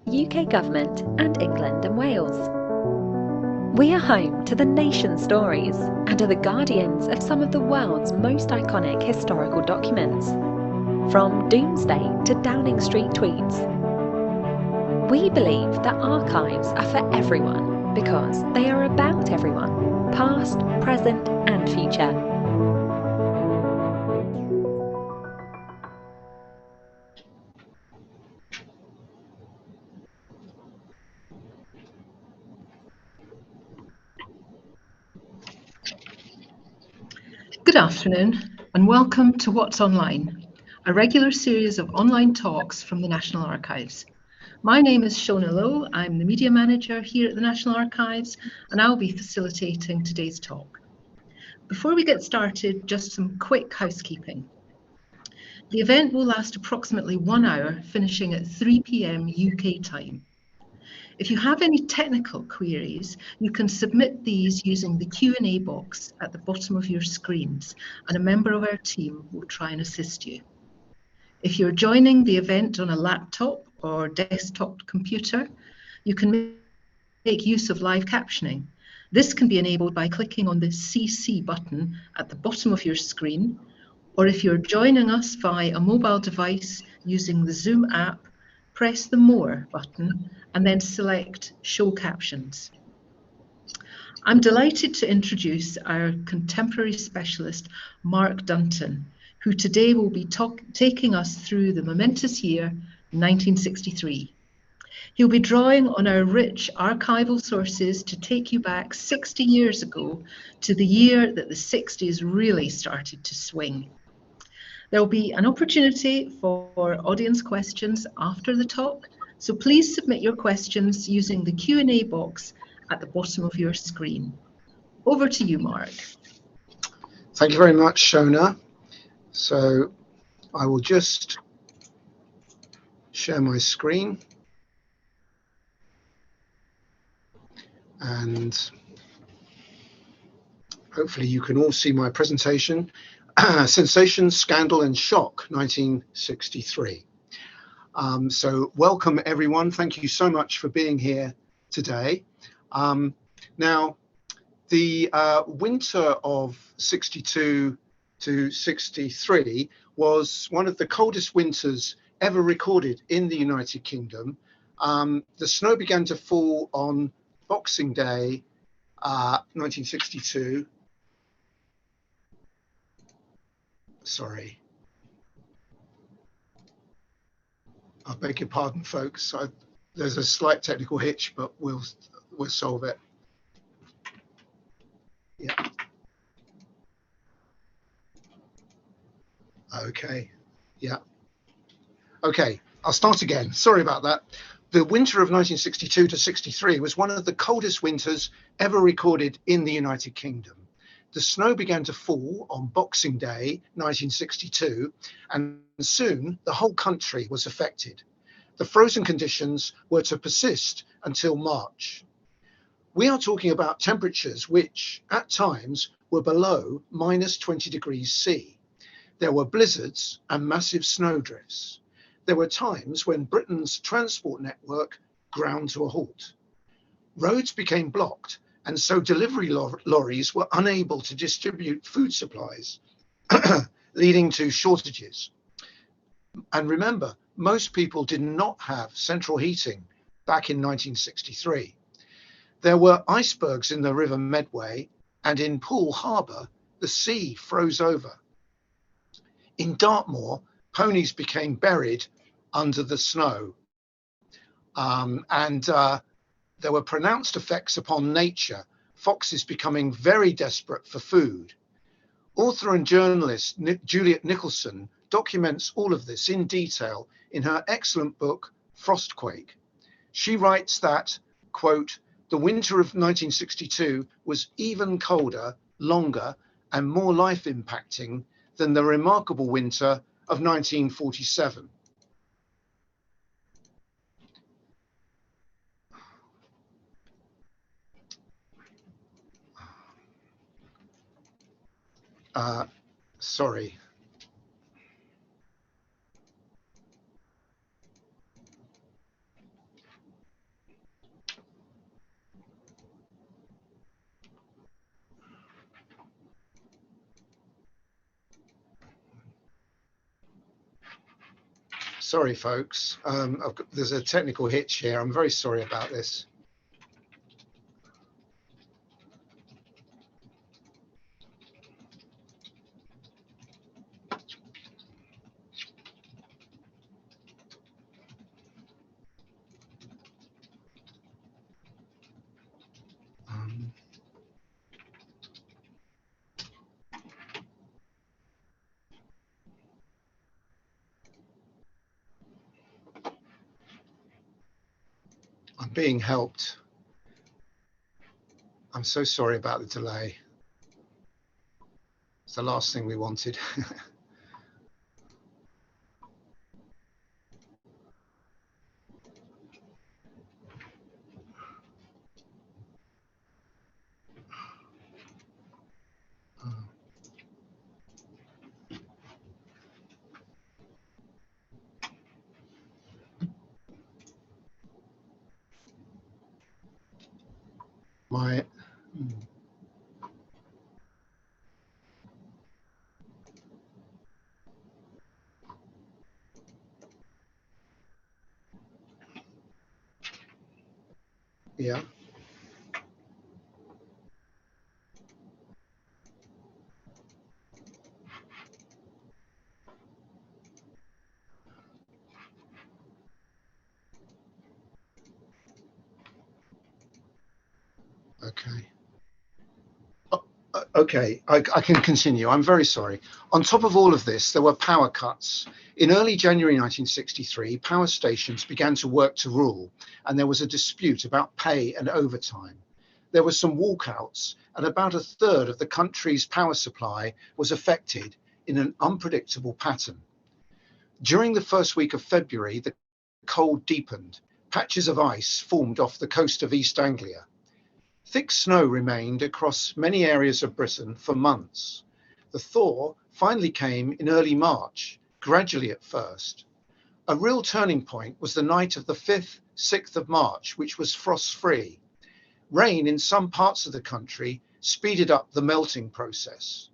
UK Government and England and Wales. We are home to the nation's stories and are the guardians of some of the world's most iconic historical documents, from Doomsday to Downing Street tweets. We believe that archives are for everyone because they are about everyone, past, present and future. Good afternoon and welcome to What's Online, a regular series of online talks from the National Archives. My name is Shona Lowe, I'm the Media Manager here at the National Archives and I'll be facilitating today's talk. Before we get started, just some quick housekeeping. The event will last approximately 1 hour, finishing at 3 p.m. UK time. If you have any technical queries, you can submit these using the Q&A box at the bottom of your screens, and a member of our team will try and assist you. If you're joining the event on a laptop or desktop computer, you can make use of live captioning. This can be enabled by clicking on the CC button at the bottom of your screen, or if you're joining us via a mobile device using the Zoom app, press the More button and then select Show Captions. I'm delighted to introduce our contemporary specialist, Mark Dunton, who today will be taking us through the momentous year 1963. He'll be drawing on our rich archival sources to take you back 60 years ago to the year that the 60s really started to swing. There will be an opportunity for audience questions after the talk, so please submit your questions using the Q&A box at the bottom of your screen. Over to you, Mark. Thank you very much, Shona. So I will just share my screen. And hopefully you can all see my presentation. Sensation, Scandal and Shock, 1963. So welcome everyone. Thank you so much for being here today. Now, the winter of 62 to 63 was one of the coldest winters ever recorded in the United Kingdom. The snow began to fall on Boxing Day, 1962. Sorry. I beg your pardon, folks. There's a slight technical hitch, but we'll solve it. Yeah. Okay. Yeah. Okay. I'll start again. Sorry about that. The winter of 1962 to 63 was one of the coldest winters ever recorded in the United Kingdom. The snow began to fall on Boxing Day, 1962, and soon the whole country was affected. The frozen conditions were to persist until March. We are talking about temperatures which, at times, were below -20 degrees C. There were blizzards and massive snowdrifts. There were times when Britain's transport network ground to a halt. Roads became blocked, and so delivery lorries were unable to distribute food supplies, leading to shortages. And remember, most people did not have central heating back in 1963. There were icebergs in the River Medway, and in Poole Harbour, the sea froze over. In Dartmoor, ponies became buried under the snow. There were pronounced effects upon nature, foxes becoming very desperate for food. Author and journalist Juliet Nicholson documents all of this in detail in her excellent book, Frostquake. She writes that, quote, "The winter of 1962 was even colder, longer, and more life-impacting than the remarkable winter of 1947. Sorry. Sorry, folks. There's a technical hitch here. I'm very sorry about this. I'm being helped. I'm so sorry about the delay. It's the last thing we wanted. My yeah. Okay. Okay, I can continue. I'm very sorry. On top of all of this, there were power cuts. In early January 1963, power stations began to work to rule, and there was a dispute about pay and overtime. There were some walkouts, and about a third of the country's power supply was affected in an unpredictable pattern. During the first week of February, the cold deepened. Patches of ice formed off the coast of East Anglia. Thick snow remained across many areas of Britain for months. The thaw finally came in early March, gradually at first. A real turning point was the night of the 5th, 6th of March, which was frost-free. Rain in some parts of the country speeded up the melting process.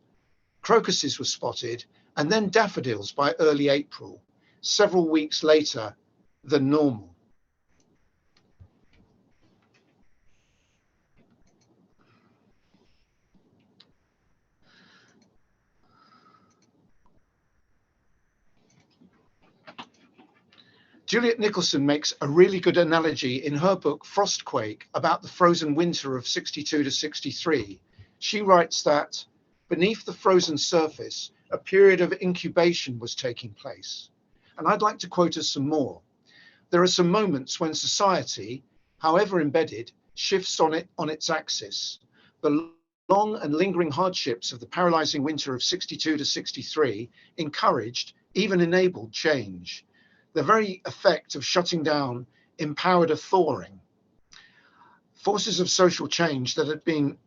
Crocuses were spotted, and then daffodils by early April, several weeks later than normal. Juliet Nicholson makes a really good analogy in her book Frostquake about the frozen winter of 62 to 63. She writes that beneath the frozen surface, a period of incubation was taking place. And I'd like to quote us some more. There are some moments when society, however embedded, shifts on its axis. The long and lingering hardships of the paralyzing winter of 62 to 63 encouraged, even enabled change. The very effect of shutting down empowered a thawing. Forces of social change that had been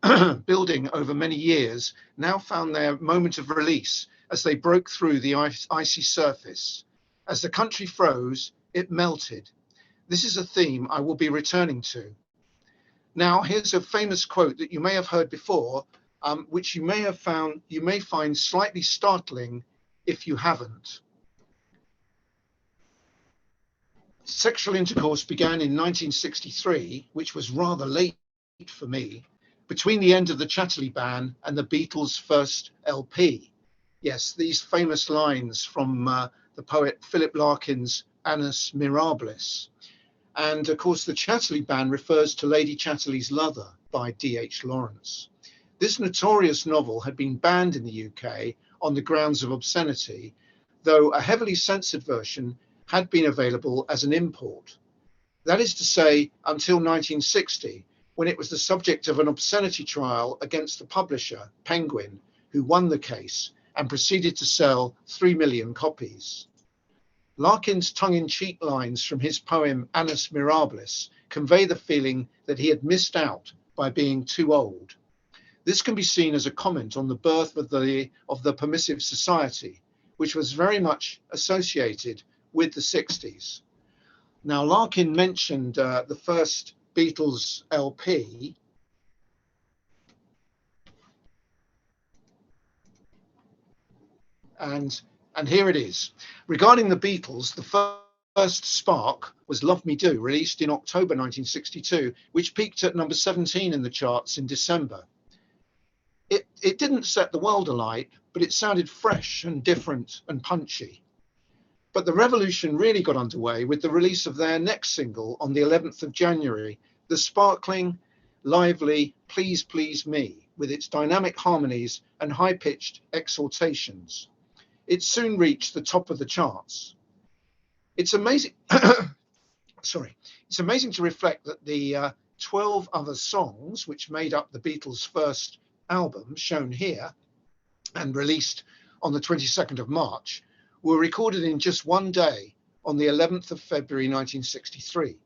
building over many years now found their moment of release as they broke through the icy surface. As the country froze, it melted. This is a theme I will be returning to. Now, here's a famous quote that you may have heard before, which you may find slightly startling if you haven't. Sexual intercourse began in 1963, which was rather late for me, between the end of the Chatterley ban and the Beatles' first LP. Yes, these famous lines from the poet Philip Larkin's Annus Mirabilis. And of course, the Chatterley ban refers to Lady Chatterley's Lover by D.H. Lawrence. This notorious novel had been banned in the UK on the grounds of obscenity, though a heavily censored version had been available as an import. That is to say, until 1960, when it was the subject of an obscenity trial against the publisher, Penguin, who won the case and proceeded to sell 3 million copies. Larkin's tongue-in-cheek lines from his poem Annus Mirabilis convey the feeling that he had missed out by being too old. This can be seen as a comment on the birth of the permissive society, which was very much associated with the 60s. Now, Larkin mentioned the first Beatles LP, and here it is. Regarding the Beatles, the first spark was Love Me Do, released in October 1962, which peaked at number 17 in the charts in December. It didn't set the world alight, but it sounded fresh and different and punchy. But the revolution really got underway with the release of their next single on the 11th of January, the sparkling, lively Please Please Me, with its dynamic harmonies and high-pitched exhortations. It soon reached the top of the charts. It's amazing. It's amazing to reflect that the 12 other songs which made up the Beatles' first album, shown here and released on the 22nd of March, were recorded in just one day, on the 11th of February 1963.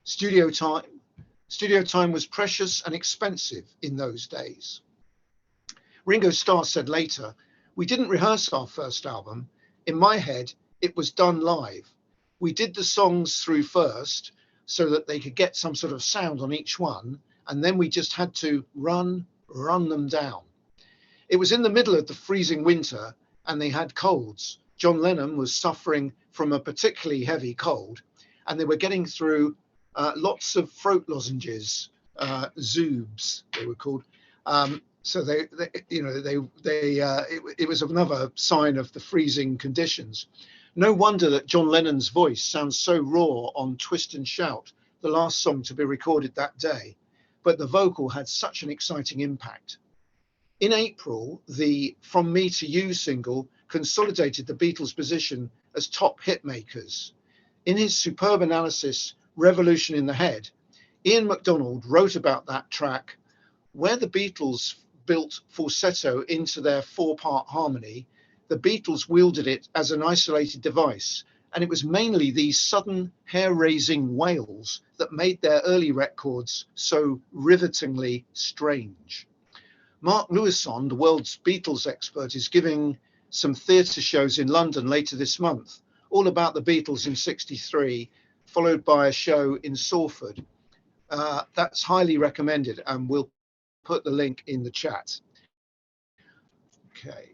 Studio time was precious and expensive in those days. Ringo Starr said later, "We didn't rehearse our first album. In my head, it was done live. We did the songs through first so that they could get some sort of sound on each one, and then we just had to run them down." It was in the middle of the freezing winter, and they had colds. John Lennon was suffering from a particularly heavy cold, and they were getting through lots of throat lozenges, Zoobs they were called. So it was another sign of the freezing conditions. No wonder that John Lennon's voice sounds so raw on Twist and Shout, the last song to be recorded that day, but the vocal had such an exciting impact. In April, the From Me to You single consolidated the Beatles' position as top hit makers. In his superb analysis, Revolution in the Head, Ian MacDonald wrote about that track, where the Beatles built falsetto into their four-part harmony. The Beatles wielded it as an isolated device, and it was mainly these sudden hair-raising wails that made their early records so rivetingly strange. Mark Lewison, the world's Beatles expert, is giving some theatre shows in London later this month, all about the Beatles in '63, followed by a show in Salford. That's highly recommended, and we'll put the link in the chat. Okay.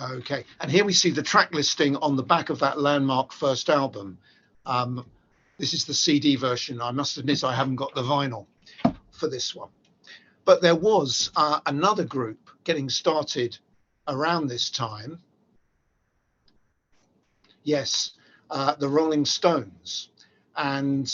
Okay, and here we see the track listing on the back of that landmark first album. This is the CD version. I must admit I haven't got the vinyl for this one. But there was another group getting started around this time. Yes, the Rolling Stones. And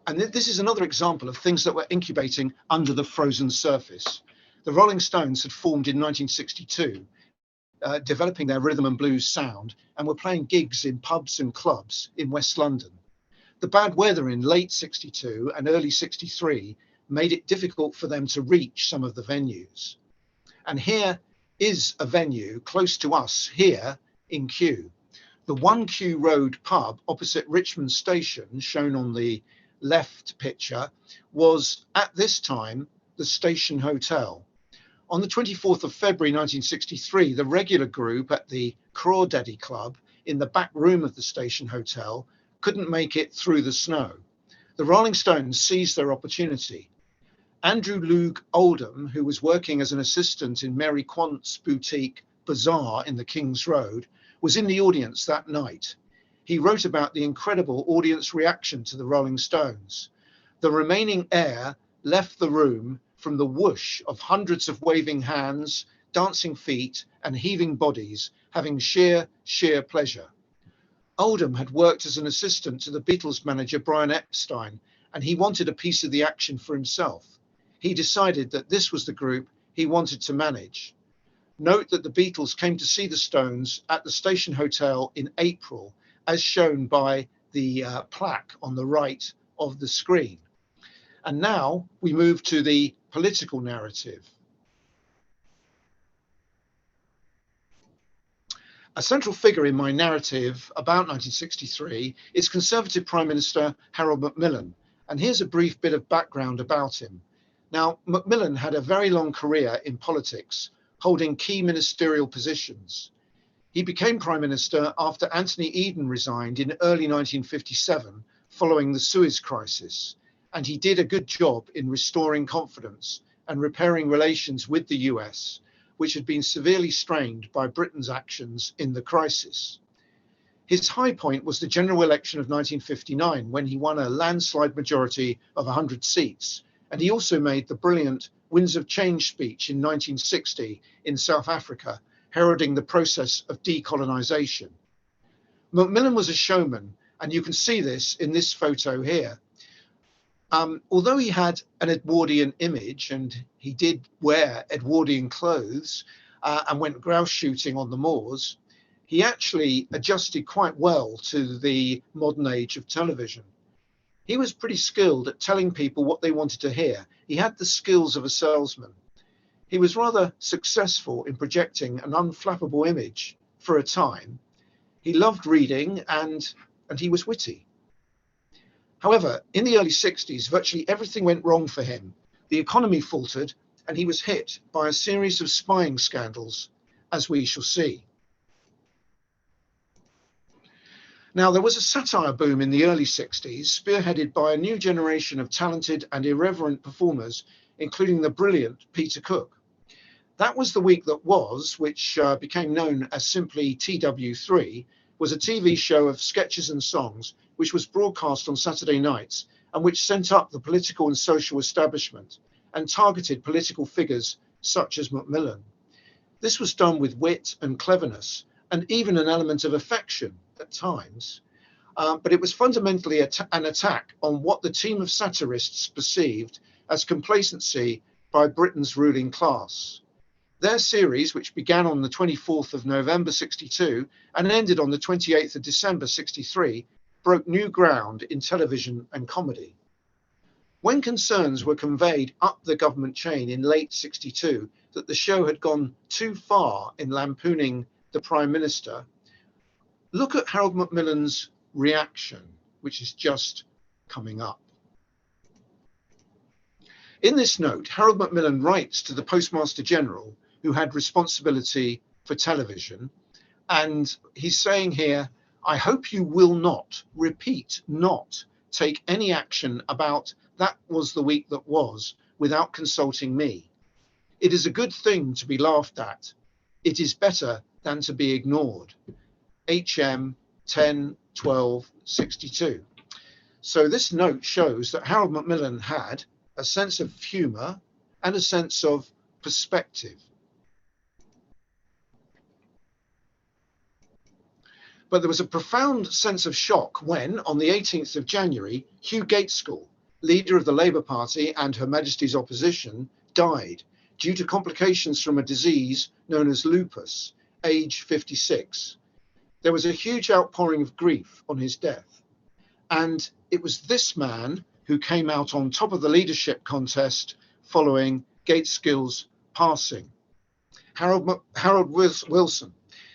this is another example of things that were incubating under the frozen surface. The Rolling Stones had formed in 1962, developing their rhythm and blues sound, and were playing gigs in pubs and clubs in West London. The bad weather in late '62 and early '63 made it difficult for them to reach some of the venues. And here is a venue close to us here in Kew. The 1 Kew Road pub opposite Richmond Station, shown on the left picture, was at this time the Station Hotel. On the 24th of February 1963, the regular group at the Crawdaddy Club in the back room of the Station Hotel couldn't make it through the snow. The Rolling Stones seized their opportunity. Andrew Loog Oldham, who was working as an assistant in Mary Quant's boutique Bazaar in the King's Road, was in the audience that night. He wrote about the incredible audience reaction to the Rolling Stones. The remaining air left the room from the whoosh of hundreds of waving hands, dancing feet, and heaving bodies, having sheer pleasure. Oldham had worked as an assistant to the Beatles manager Brian Epstein, and he wanted a piece of the action for himself. He decided that this was the group he wanted to manage. Note that the Beatles came to see the Stones at the Station Hotel in April, as shown by the plaque on the right of the screen. And now we move to the political narrative. A central figure in my narrative about 1963 is Conservative Prime Minister Harold Macmillan, and here's a brief bit of background about him. Now, Macmillan had a very long career in politics, holding key ministerial positions. He became Prime Minister after Anthony Eden resigned in early 1957 following the Suez Crisis, and he did a good job in restoring confidence and repairing relations with the US, which had been severely strained by Britain's actions in the crisis. His high point was the general election of 1959, when he won a landslide majority of 100 seats, and he also made the brilliant Winds of Change speech in 1960 in South Africa, heralding the process of decolonization. Macmillan was a showman, and you can see this in this photo here. Although he had an Edwardian image, and he did wear Edwardian clothes and went grouse shooting on the moors, he actually adjusted quite well to the modern age of television. He was pretty skilled at telling people what they wanted to hear. He had the skills of a salesman. He was rather successful in projecting an unflappable image for a time. He loved reading and he was witty. However, in the early 60s, virtually everything went wrong for him. The economy faltered and he was hit by a series of spying scandals, as we shall see. Now, there was a satire boom in the early 60s, spearheaded by a new generation of talented and irreverent performers, including the brilliant Peter Cook. That Was the Week That Was, which became known as simply TW3, was a TV show of sketches and songs which was broadcast on Saturday nights and which sent up the political and social establishment and targeted political figures such as Macmillan. This was done with wit and cleverness and even an element of affection at times, but it was fundamentally an attack on what the team of satirists perceived as complacency by Britain's ruling class. Their series, which began on the 24th of November 62 and ended on the 28th of December 63, broke new ground in television and comedy. When concerns were conveyed up the government chain in late 62 that the show had gone too far in lampooning the Prime Minister, look at Harold Macmillan's reaction, which is just coming up. In this note, Harold Macmillan writes to the Postmaster General, who had responsibility for television, and he's saying here, "I hope you will not, repeat, not take any action about That Was the Week That Was without consulting me. It is a good thing to be laughed at. It is better than to be ignored. HM 10/12/62. So this note shows that Harold Macmillan had a sense of humour and a sense of perspective. But there was a profound sense of shock when, on the 18th of January, Hugh Gaitskell, leader of the Labour Party and Her Majesty's opposition, died due to complications from a disease known as lupus, age 56. There was a huge outpouring of grief on his death. And it was this man who came out on top of the leadership contest following Gaitskell's passing, Harold Wilson.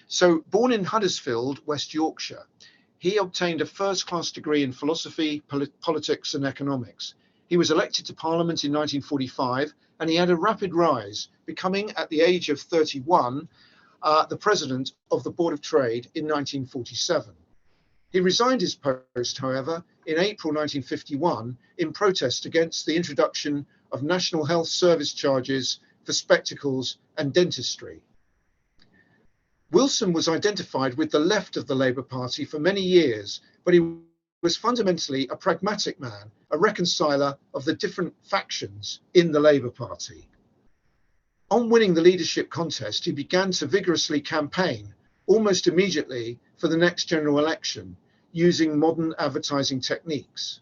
So, born in Huddersfield, West Yorkshire, he obtained a first-class degree in philosophy, politics and economics. He was elected to Parliament in 1945 and he had a rapid rise, becoming at the age of 31 the president of the Board of Trade in 1947. He resigned his post, however, in April 1951 in protest against the introduction of National Health Service charges for spectacles and dentistry. Wilson was identified with the left of the Labour Party for many years, but he was fundamentally a pragmatic man, a reconciler of the different factions in the Labour Party. On winning the leadership contest, he began to vigorously campaign almost immediately for the next general election, using modern advertising techniques.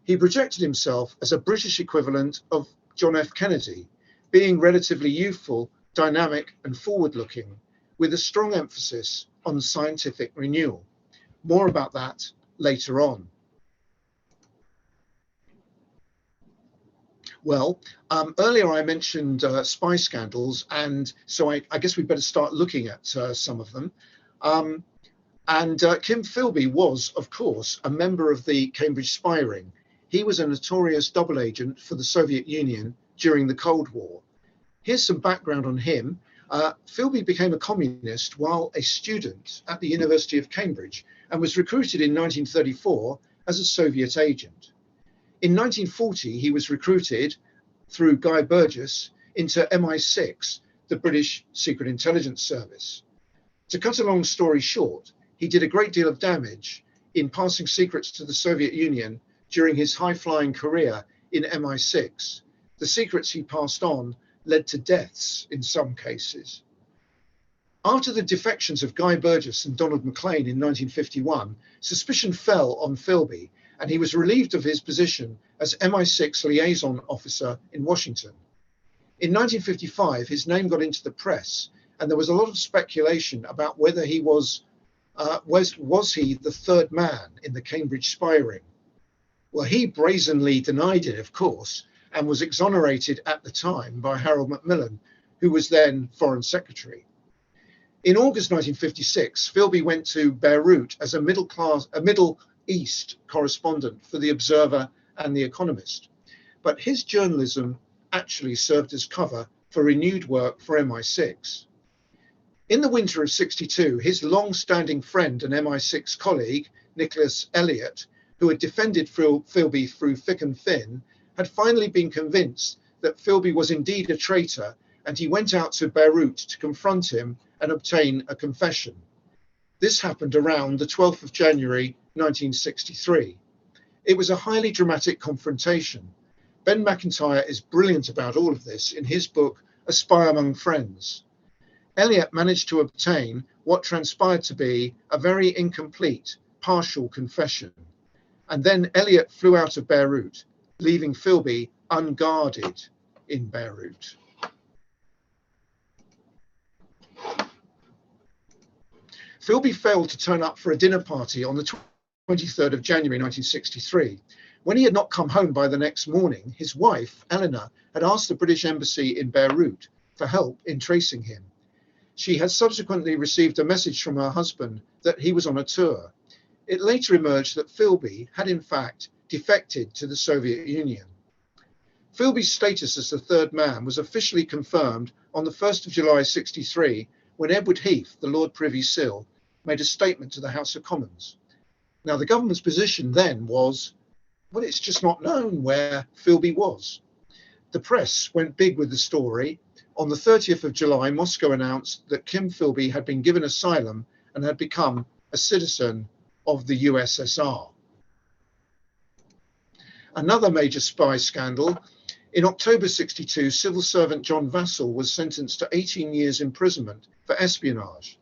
He projected himself as a British equivalent of John F. Kennedy, being relatively youthful, dynamic and forward-looking, with a strong emphasis on scientific renewal. More about that later on. Well, earlier I mentioned spy scandals, and so I guess we better start looking at some of them. Kim Philby was, of course, a member of the Cambridge spy ring. He was a notorious double agent for the Soviet Union during the Cold War. Here's some background on him. Philby became a communist while a student at the University of Cambridge and was recruited in 1934 as a Soviet agent. In 1940, he was recruited through Guy Burgess into MI6, the British Secret Intelligence Service. To cut a long story short, he did a great deal of damage in passing secrets to the Soviet Union during his high-flying career in MI6. The secrets he passed on led to deaths in some cases. After the defections of Guy Burgess and Donald Maclean in 1951, suspicion fell on Philby, and he was relieved of his position as MI6 liaison officer in Washington. In 1955, his name got into the press, and there was a lot of speculation about whether he was he the third man in the Cambridge spy ring. Well, he brazenly denied it, of course, and was exonerated at the time by Harold Macmillan, who was then Foreign Secretary. In August 1956, Philby went to Beirut as a Middle East correspondent for The Observer and The Economist. But his journalism actually served as cover for renewed work for MI6. In the winter of '62, his long-standing friend and MI6 colleague, Nicholas Elliott, who had defended Philby through thick and thin, had finally been convinced that Philby was indeed a traitor, and he went out to Beirut to confront him and obtain a confession. This happened around the 12th of January 1963. It was a highly dramatic confrontation. Ben McIntyre is brilliant about all of this in his book, A Spy Among Friends. Elliott managed to obtain what transpired to be a very incomplete, partial confession. And then Elliott flew out of Beirut, leaving Philby unguarded in Beirut. Philby failed to turn up for a dinner party on the 23rd of January 1963. When he had not come home by the next morning, his wife, Eleanor, had asked the British Embassy in Beirut for help in tracing him. She had subsequently received a message from her husband that he was on a tour. It later emerged that Philby had in fact defected to the Soviet Union. Philby's status as the third man was officially confirmed on the 1st of July '63 when Edward Heath, the Lord Privy Seal, made a statement to the House of Commons. Now, the government's position then was, well, it's just not known where Philby was. The press went big with the story. On the 30th of July, Moscow announced that Kim Philby had been given asylum and had become a citizen of the USSR. Another major spy scandal. In October '62, civil servant John Vassall was sentenced to 18 years imprisonment for espionage.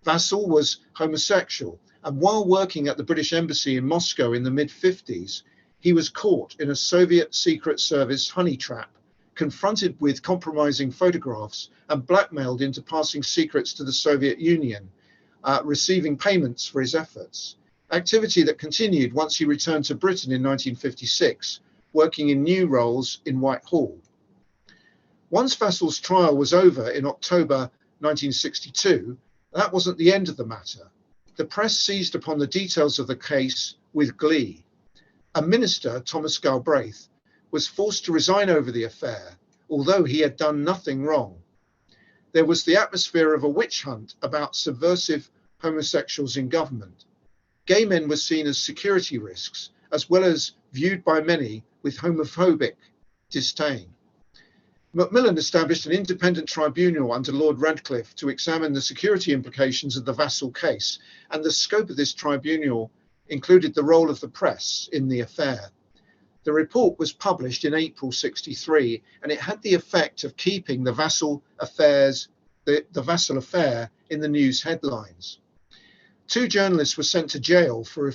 Vassall was homosexual, and while working at the British Embassy in Moscow in the mid-50s, he was caught in a Soviet Secret Service honey trap, confronted with compromising photographs, and blackmailed into passing secrets to the Soviet Union, receiving payments for his efforts. Activity that continued once he returned to Britain in 1956, working in new roles in Whitehall. Once Vassall's trial was over in October 1962, that wasn't the end of the matter. The press seized upon the details of the case with glee. A minister, Thomas Galbraith, was forced to resign over the affair, although he had done nothing wrong. There was the atmosphere of a witch hunt about subversive homosexuals in government. Gay men were seen as security risks, as well as viewed by many with homophobic disdain. Macmillan established an independent tribunal under Lord Radcliffe to examine the security implications of the Vassall case, and the scope of this tribunal included the role of the press in the affair. The report was published in April '63, and it had the effect of keeping the Vassall affair in the news headlines. 2 journalists were sent to jail for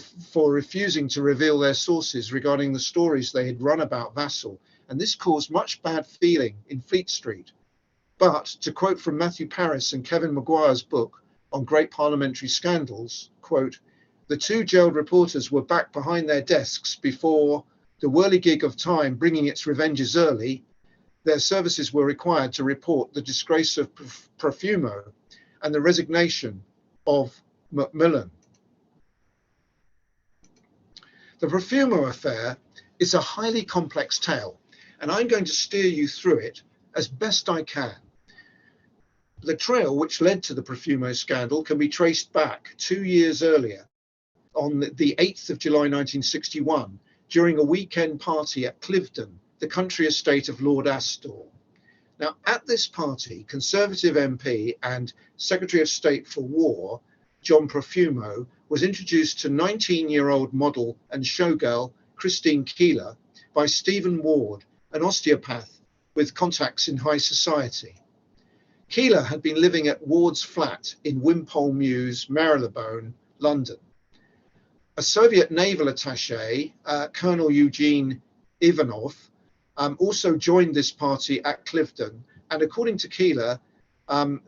refusing to reveal their sources regarding the stories they had run about Vassall, and this caused much bad feeling in Fleet Street. But, to quote from Matthew Paris and Kevin Maguire's book on Great Parliamentary Scandals, quote, "The 2 jailed reporters were back behind their desks before the whirligig of time bringing its revenges early. Their services were required to report the disgrace of Profumo and the resignation of Macmillan." The Profumo affair is a highly complex tale, and I'm going to steer you through it as best I can. The trail which led to the Profumo scandal can be traced back 2 years earlier, on the 8th of July 1961, during a weekend party at Cliveden, the country estate of Lord Astor. Now, at this party, Conservative MP and Secretary of State for War, John Profumo, was introduced to 19-year-old model and showgirl Christine Keeler by Stephen Ward, an osteopath with contacts in high society. Keeler had been living at Ward's flat in Wimpole Mews, Marylebone, London. A Soviet naval attaché, Colonel Eugene Ivanov, also joined this party at Cliveden, and according to Keeler,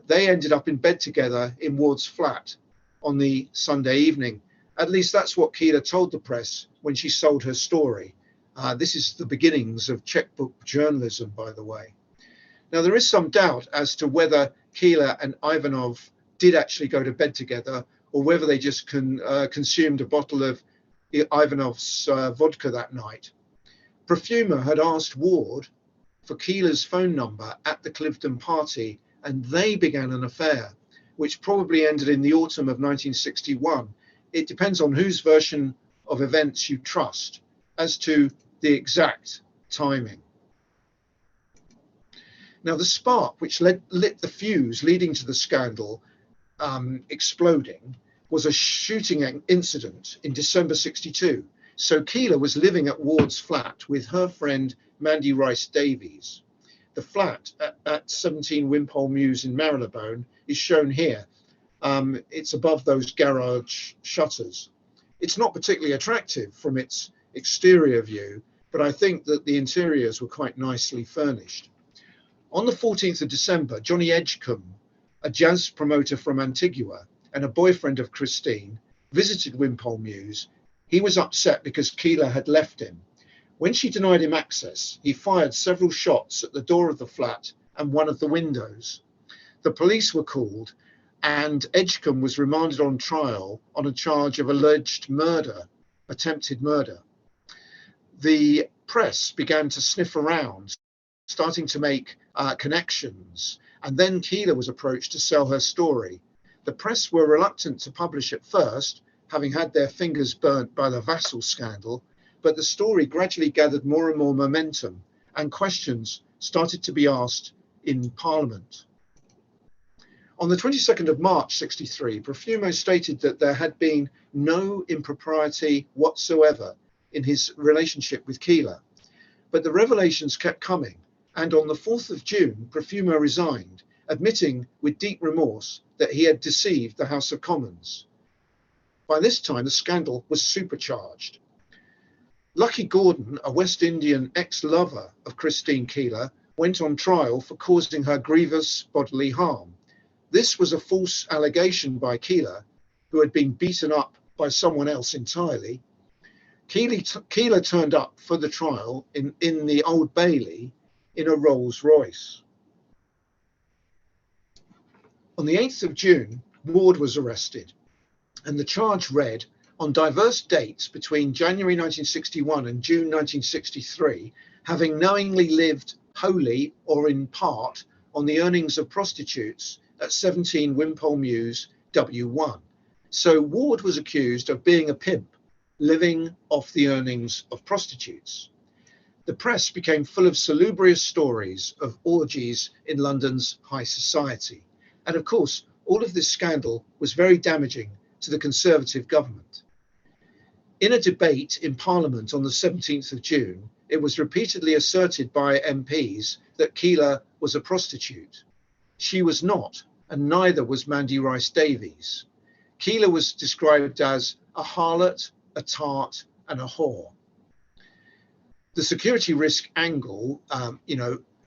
they ended up in bed together in Ward's flat on the Sunday evening. At least that's what Keeler told the press when she sold her story. This is the beginnings of checkbook journalism, by the way. Now, there is some doubt as to whether Keeler and Ivanov did actually go to bed together, or whether they just consumed a bottle of Ivanov's vodka that night. Profumo had asked Ward for Keeler's phone number at the Cliveden party, and they began an affair, which probably ended in the autumn of 1961. It depends on whose version of events you trust as to the exact timing. Now, the spark which lit the fuse leading to the scandal exploding was a shooting incident in December 62. So Keeler was living at Ward's flat with her friend Mandy Rice Davies. The flat at 17 Wimpole Mews in Marylebone is shown here. It's above those garage shutters. It's not particularly attractive from its exterior view, but I think that the interiors were quite nicely furnished. On the 14th of December, Johnny Edgecombe, a jazz promoter from Antigua and a boyfriend of Christine, visited Wimpole Mews. He was upset because Keeler had left him. When she denied him access, he fired several shots at the door of the flat and one of the windows. The police were called, and Edgecombe was remanded on trial on a charge of alleged murder, attempted murder. The press began to sniff around, starting to make connections, and then Keeler was approached to sell her story. The press were reluctant to publish at first, having had their fingers burnt by the Vassal scandal, but the story gradually gathered more and more momentum, and questions started to be asked in Parliament. On the 22nd of March 63, Profumo stated that there had been no impropriety whatsoever in his relationship with Keeler, but the revelations kept coming, and on the 4th of June, Profumo resigned, admitting with deep remorse that he had deceived the House of Commons. By this time, the scandal was supercharged. Lucky Gordon, a West Indian ex-lover of Christine Keeler, went on trial for causing her grievous bodily harm. This was a false allegation by Keeler, who had been beaten up by someone else entirely. Keeler turned up for the trial in the Old Bailey in a Rolls Royce. On the 8th of June, Ward was arrested, and the charge read, on diverse dates between January 1961 and June 1963, having knowingly lived wholly or in part on the earnings of prostitutes at 17 Wimpole Mews, W1. So Ward was accused of being a pimp, living off the earnings of prostitutes. The press became full of salubrious stories of orgies in London's high society. And of course, all of this scandal was very damaging to the Conservative government. In a debate in Parliament on the 17th of June, it was repeatedly asserted by MPs that Keeler was a prostitute. She was not, and neither was Mandy Rice Davies. Keeler was described as a harlot, a tart, and a whore. The security risk angle,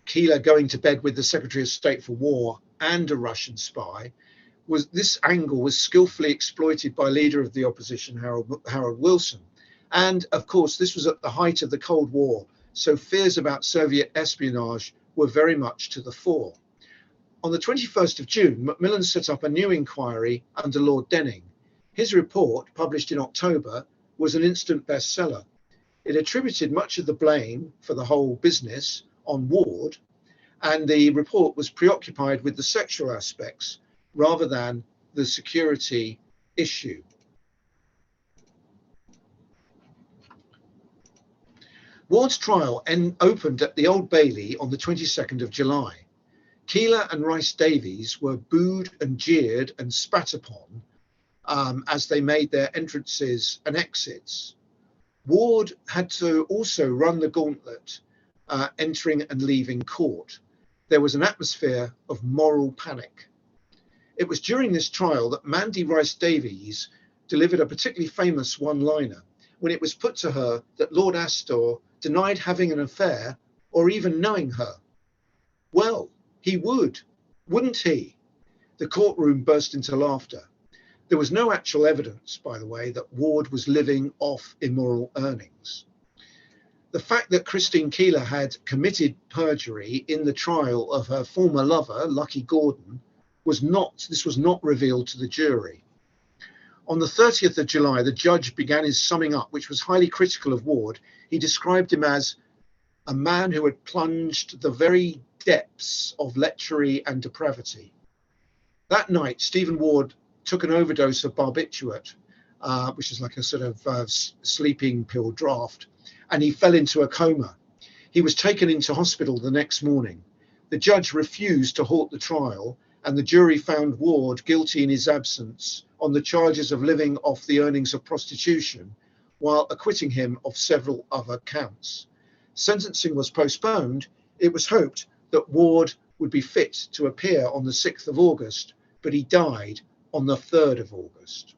Keeler going to bed with the Secretary of State for War and a Russian spy, this angle was skillfully exploited by leader of the opposition, Harold Wilson. And of course, this was at the height of the Cold War, so fears about Soviet espionage were very much to the fore. On the 21st of June, Macmillan set up a new inquiry under Lord Denning. His report, published in October, was an instant bestseller. It attributed much of the blame for the whole business on Ward, and the report was preoccupied with the sexual aspects rather than the security issue. Ward's trial opened at the Old Bailey on the 22nd of July. Keeler and Rice-Davies were booed and jeered and spat upon as they made their entrances and exits. Ward had to also run the gauntlet, entering and leaving court. There was an atmosphere of moral panic. It was during this trial that Mandy Rice-Davies delivered a particularly famous one-liner when it was put to her that Lord Astor denied having an affair or even knowing her. Well, he would, wouldn't he? The courtroom burst into laughter. There was no actual evidence, by the way, that Ward was living off immoral earnings. The fact that Christine Keeler had committed perjury in the trial of her former lover, Lucky Gordon, was not revealed to the jury. On the 30th of July, the judge began his summing up, which was highly critical of Ward. He described him as a man who had plunged the very depths of lechery and depravity. That night, Stephen Ward took an overdose of barbiturate, which is like a sort of sleeping pill draught, and he fell into a coma. He was taken into hospital the next morning. The judge refused to halt the trial, and the jury found Ward guilty in his absence on the charges of living off the earnings of prostitution, while acquitting him of several other counts. Sentencing was postponed. It was hoped that Ward would be fit to appear on the 6th of August, but he died on the 3rd of August.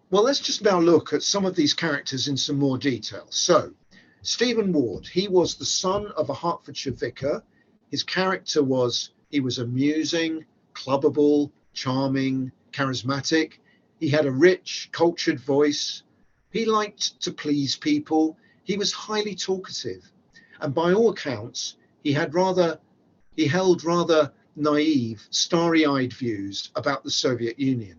Well, let's just now look at some of these characters in some more detail. So, Stephen Ward, he was the son of a Hertfordshire vicar. His character was, he was amusing, clubbable, charming, charismatic. He had a rich, cultured voice. He liked to please people. He was highly talkative. And by all accounts, he held rather naive, starry-eyed views about the Soviet Union.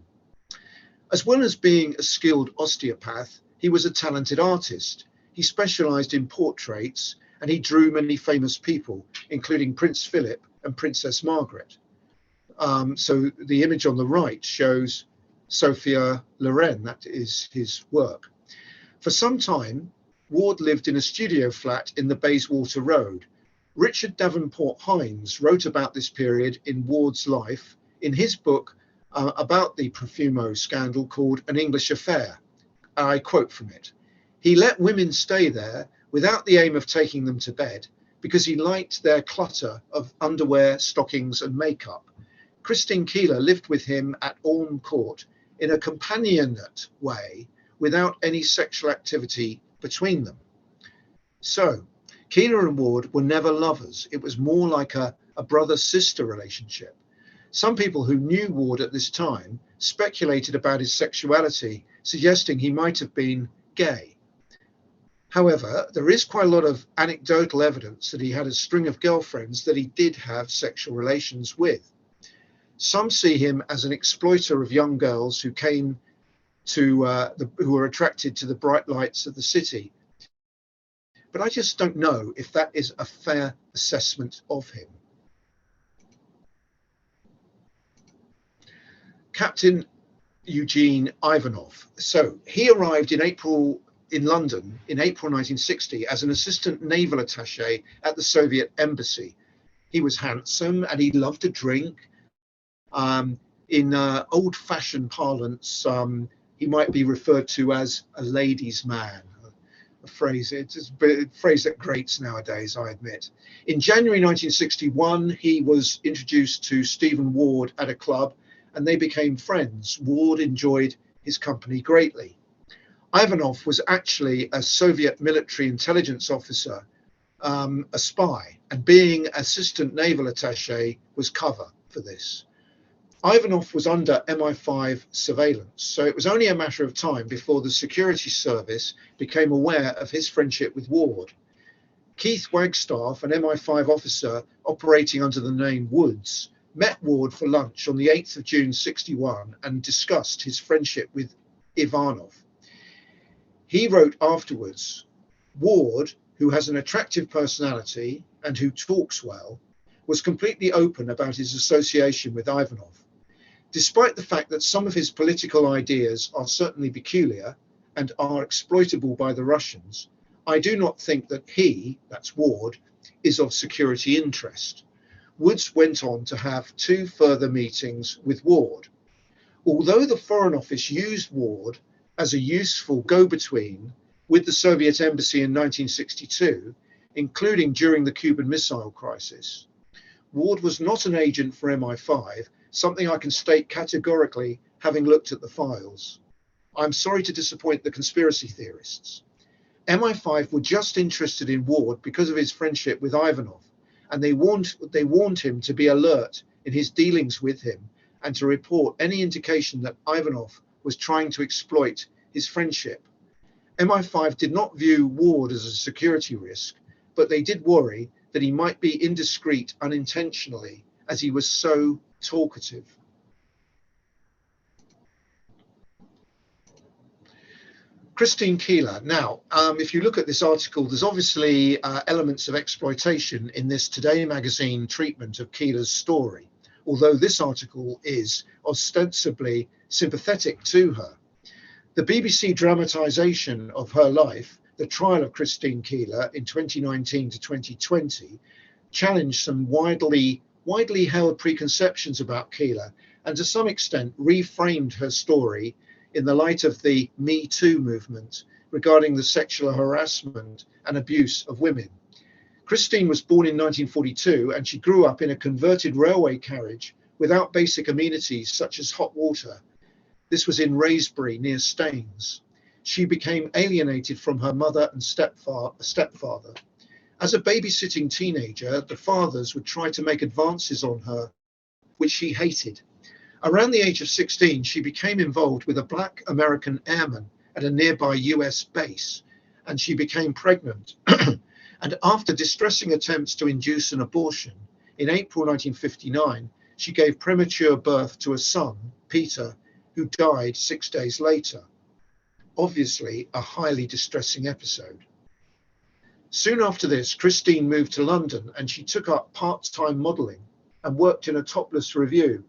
As well as being a skilled osteopath, he was a talented artist. He specialized in portraits, and he drew many famous people, including Prince Philip and Princess Margaret. So the image on the right shows Sophia Loren. That is his work. For some time, Ward lived in a studio flat in the Bayswater Road. Richard Davenport Hines wrote about this period in Ward's life in his book about the Profumo scandal called An English Affair. I quote from it: "He let women stay there without the aim of taking them to bed, because he liked their clutter of underwear, stockings and makeup. Christine Keeler lived with him at Orme Court in a companionate way without any sexual activity between them." So Keeler and Ward were never lovers. It was more like a brother-sister relationship. Some people who knew Ward at this time speculated about his sexuality, suggesting he might have been gay. However, there is quite a lot of anecdotal evidence that he had a string of girlfriends that he did have sexual relations with. Some see him as an exploiter of young girls who came to who were attracted to the bright lights of the city. But I just don't know if that is a fair assessment of him. Captain Eugene Ivanov. So he arrived in London in April 1960 as an assistant naval attaché at the Soviet embassy. He was handsome and he loved to drink. In old-fashioned parlance, he might be referred to as a ladies' man. A phrase that grates nowadays, I admit. In January 1961, he was introduced to Stephen Ward at a club, and they became friends. Ward enjoyed his company greatly. Ivanov was actually a Soviet military intelligence officer, a spy, and being assistant naval attaché was cover for this. Ivanov was under MI5 surveillance, so it was only a matter of time before the security service became aware of his friendship with Ward. Keith Wagstaff, an MI5 officer operating under the name Woods, met Ward for lunch on the 8th of June 61 and discussed his friendship with Ivanov. He wrote afterwards, Ward, who has an attractive personality and who talks well, was completely open about his association with Ivanov. Despite the fact that some of his political ideas are certainly peculiar and are exploitable by the Russians, I do not think that he, that's Ward, is of security interest. Woods went on to have 2 further meetings with Ward. Although the Foreign Office used Ward as a useful go-between with the Soviet embassy in 1962, including during the Cuban Missile Crisis, Ward was not an agent for MI5, something I can state categorically having looked at the files. I'm sorry to disappoint the conspiracy theorists. MI5 were just interested in Ward because of his friendship with Ivanov, and they warned him to be alert in his dealings with him and to report any indication that Ivanov was trying to exploit his friendship. MI5 did not view Ward as a security risk, but they did worry that he might be indiscreet unintentionally, as he was so talkative. Christine Keeler. Now, if you look at this article, there's obviously elements of exploitation in this Today magazine treatment of Keeler's story, although this article is ostensibly sympathetic to her. The BBC dramatisation of her life, The Trial of Christine Keeler in 2019 to 2020, challenged some widely held preconceptions about Keeler and to some extent reframed her story in the light of the Me Too movement regarding the sexual harassment and abuse of women. Christine was born in 1942 and she grew up in a converted railway carriage without basic amenities such as hot water. This was in Wraysbury near Staines. She became alienated from her mother and stepfather. As a babysitting teenager, the fathers would try to make advances on her, which she hated. Around the age of 16, she became involved with a black American airman at a nearby US base, and she became pregnant. And after distressing attempts to induce an abortion, in April 1959, she gave premature birth to a son, Peter, who died 6 days later. Obviously, a highly distressing episode. Soon after this, Christine moved to London and she took up part-time modelling and worked in a topless revue,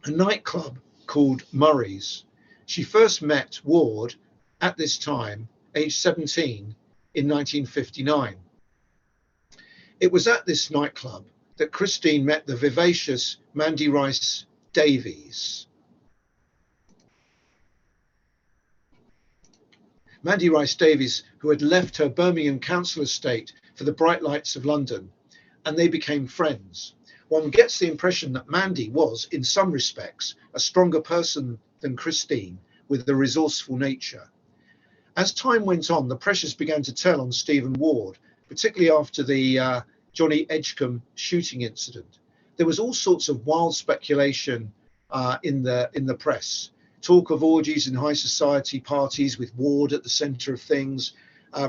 a nightclub called Murray's. She first met Ward at this time, aged 17, in 1959. It was at this nightclub that Christine met the vivacious Mandy Rice Davies. Mandy Rice Davies, who had left her Birmingham council estate for the bright lights of London, and they became friends. One gets the impression that Mandy was, in some respects, a stronger person than Christine, with a resourceful nature. As time went on, the pressures began to tell on Stephen Ward, particularly after the Johnny Edgecombe shooting incident. There was all sorts of wild speculation in the press. Talk of orgies in high society parties with Ward at the centre of things.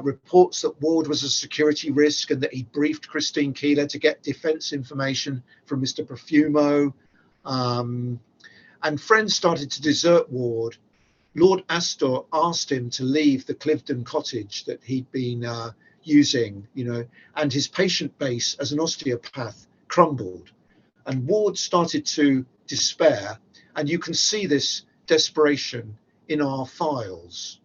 Reports that Ward was a security risk and that he briefed Christine Keeler to get defence information from Mr. Profumo. And friends started to desert Ward. Lord Astor asked him to leave the Cliveden cottage that he'd been using, and his patient base as an osteopath crumbled. And Ward started to despair, and you can see this desperation in our files.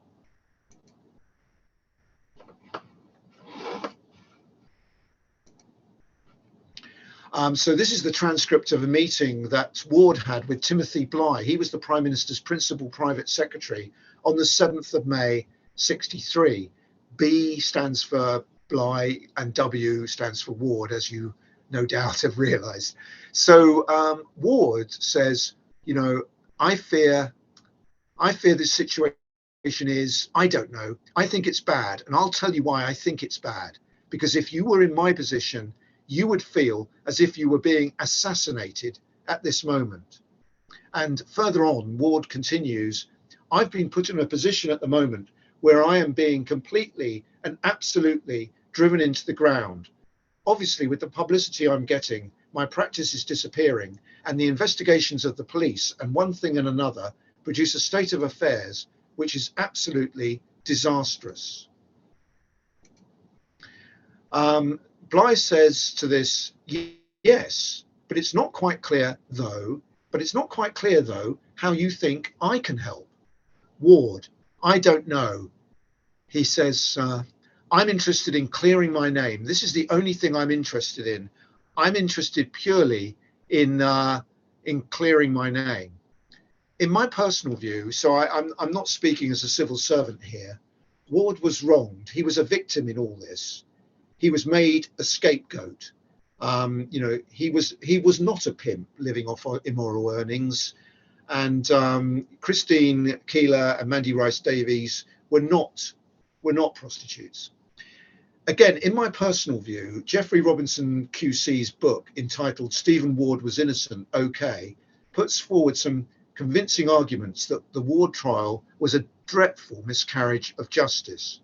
So this is the transcript of a meeting that Ward had with Timothy Bligh. He was the Prime Minister's principal private secretary on the 7th of May, 63. B stands for Bligh and W stands for Ward, as you no doubt have realized. So Ward says, I fear this situation is, I don't know, I think it's bad. And I'll tell you why I think it's bad. Because if you were in my position, you would feel as if you were being assassinated at this moment. And further on, Ward continues, I've been put in a position at the moment where I am being completely and absolutely driven into the ground. Obviously, with the publicity I'm getting, my practice is disappearing, and the investigations of the police and one thing and another produce a state of affairs which is absolutely disastrous. Bly says to this, yes, but it's not quite clear though, how you think I can help. Ward, I don't know. He says, I'm interested in clearing my name. This is the only thing I'm interested in. I'm interested purely in clearing my name. In my personal view, so I'm not speaking as a civil servant here, Ward was wronged. He was a victim in all this. He was made a scapegoat. He was not a pimp living off immoral earnings, and Christine Keeler and Mandy Rice Davies were not prostitutes. Again, in my personal view, Geoffrey Robinson QC's book entitled Stephen Ward Was Innocent, OK, puts forward some convincing arguments that the Ward trial was a dreadful miscarriage of justice.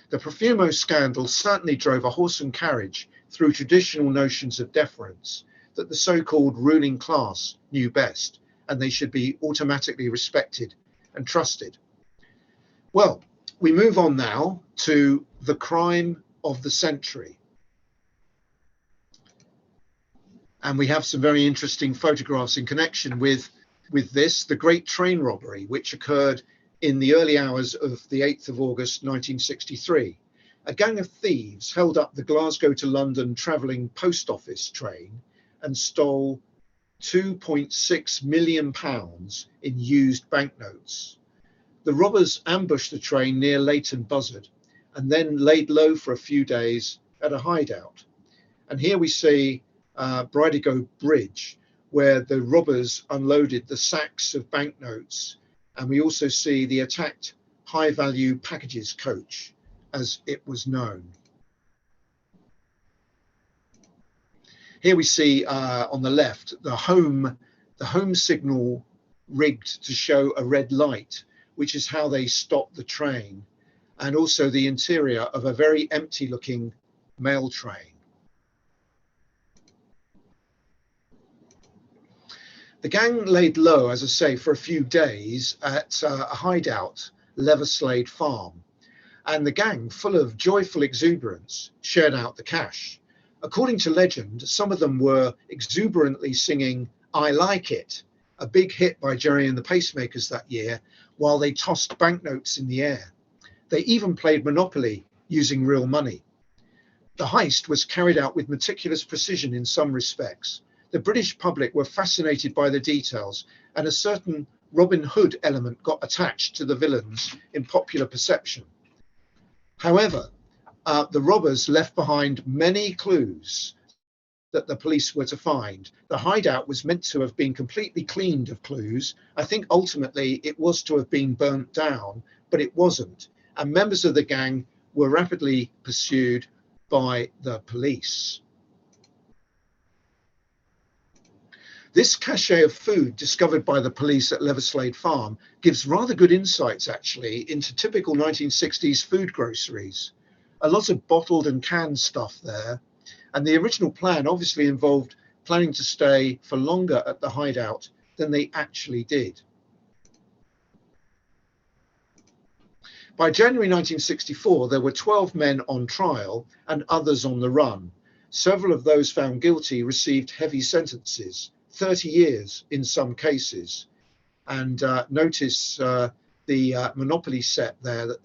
The Profumo scandal certainly drove a horse and carriage through traditional notions of deference, that the so-called ruling class knew best, and they should be automatically respected and trusted. Well, we move on now to the crime of the century. And we have some very interesting photographs in connection with this, the Great Train Robbery, which occurred in the early hours of the 8th of August 1963. A gang of thieves held up the Glasgow to London travelling post office train and stole £2.6 million in used banknotes. The robbers ambushed the train near Leighton Buzzard and then laid low for a few days at a hideout. And here we see Bridego Bridge, where the robbers unloaded the sacks of banknotes. And we also see the attacked high value packages coach, as it was known. Here we see on the left the home signal rigged to show a red light, which is how they stopped the train, and also the interior of a very empty looking mail train. The gang laid low, as I say, for a few days at a hideout, Leverslade Farm, and the gang, full of joyful exuberance, shared out the cash. According to legend, some of them were exuberantly singing "I Like It," a big hit by Jerry and the Pacemakers that year, while they tossed banknotes in the air. They even played Monopoly using real money. The heist was carried out with meticulous precision in some respects. The British public were fascinated by the details, and a certain Robin Hood element got attached to the villains in popular perception. However, the robbers left behind many clues that the police were to find. The hideout was meant to have been completely cleaned of clues. I think ultimately it was to have been burnt down, but it wasn't. And members of the gang were rapidly pursued by the police. This cache of food discovered by the police at Leverslade Farm gives rather good insights, actually, into typical 1960s food groceries. A lot of bottled and canned stuff there. And the original plan obviously involved planning to stay for longer at the hideout than they actually did. By January 1964, there were 12 men on trial and others on the run. Several of those found guilty received heavy sentences, 30 years in some cases. And notice the Monopoly set there that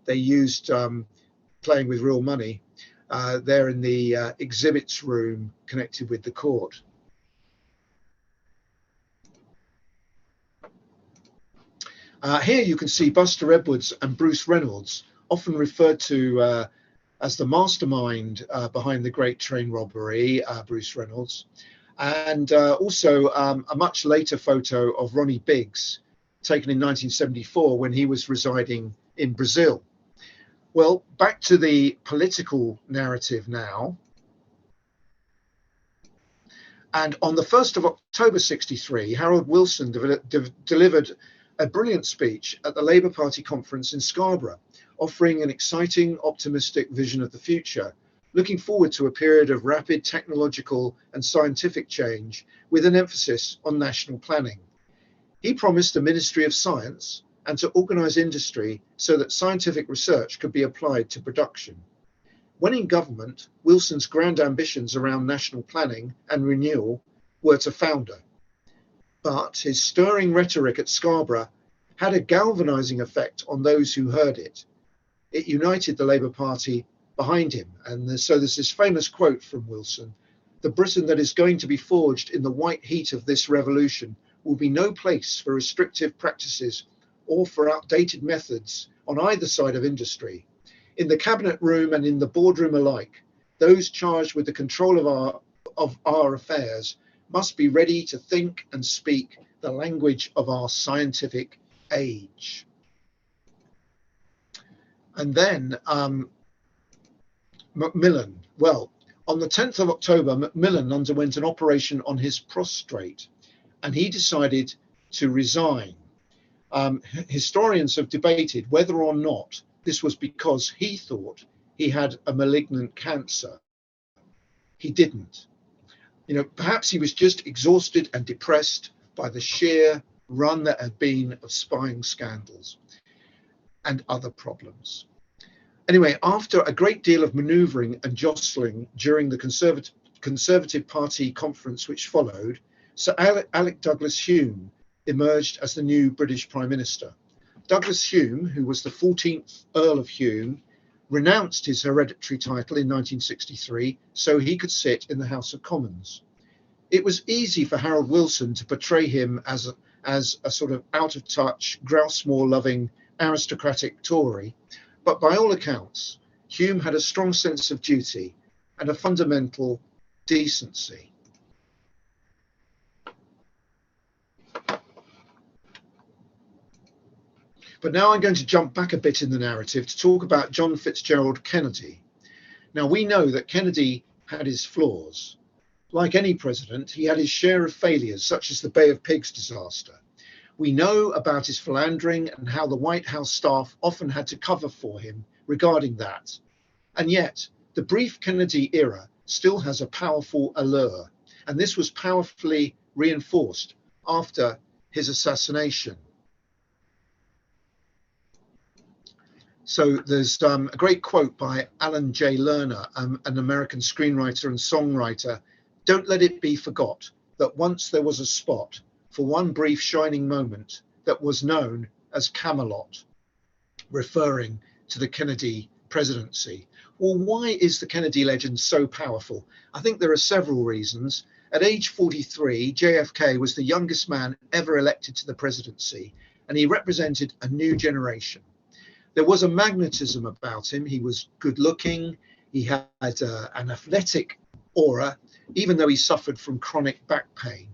they used playing with real money there in the exhibits room connected with the court. Here you can see Buster Edwards and Bruce Reynolds, often referred to as the mastermind behind the Great Train Robbery, Bruce Reynolds. And also a much later photo of Ronnie Biggs, taken in 1974 when he was residing in Brazil. Well, back to the political narrative now. And on the 1st of October 63, Harold Wilson delivered a brilliant speech at the Labour Party conference in Scarborough, offering an exciting, optimistic vision of the future, looking forward to a period of rapid technological and scientific change with an emphasis on national planning. He promised a Ministry of Science and to organise industry so that scientific research could be applied to production. When in government, Wilson's grand ambitions around national planning and renewal were to founder. But his stirring rhetoric at Scarborough had a galvanising effect on those who heard it. It united the Labour Party behind him. And so there's this famous quote from Wilson: "The Britain that is going to be forged in the white heat of this revolution will be no place for restrictive practices or for outdated methods on either side of industry. In the cabinet room and in the boardroom alike, those charged with the control of our affairs must be ready to think and speak the language of our scientific age." And then Macmillan. Well, on the 10th of October, Macmillan underwent an operation on his prostrate, and he decided to resign. Historians have debated whether or not this was because he thought he had a malignant cancer. He didn't. Perhaps he was just exhausted and depressed by the sheer run that had been of spying scandals and other problems. Anyway, after a great deal of manoeuvring and jostling during the Conservative Party conference which followed, Sir Alec Douglas Hume emerged as the new British Prime Minister. Douglas Hume, who was the 14th Earl of Hume, renounced his hereditary title in 1963 so he could sit in the House of Commons. It was easy for Harold Wilson to portray him as a sort of out-of-touch, grouse-moor-loving, aristocratic Tory, but by all accounts, Hume had a strong sense of duty and a fundamental decency. But now I'm going to jump back a bit in the narrative to talk about John Fitzgerald Kennedy. Now, we know that Kennedy had his flaws. Like any president, he had his share of failures, such as the Bay of Pigs disaster. We know about his philandering and how the White House staff often had to cover for him regarding that. And yet, the brief Kennedy era still has a powerful allure, and this was powerfully reinforced after his assassination. So there's a great quote by Alan J. Lerner, an American screenwriter and songwriter. "Don't let it be forgot that once there was a spot for one brief shining moment that was known as Camelot," referring to the Kennedy presidency. Well, why is the Kennedy legend so powerful? I think there are several reasons. At age 43, JFK was the youngest man ever elected to the presidency, and he represented a new generation. There was a magnetism about him. He was good looking. He had an athletic aura, even though he suffered from chronic back pain.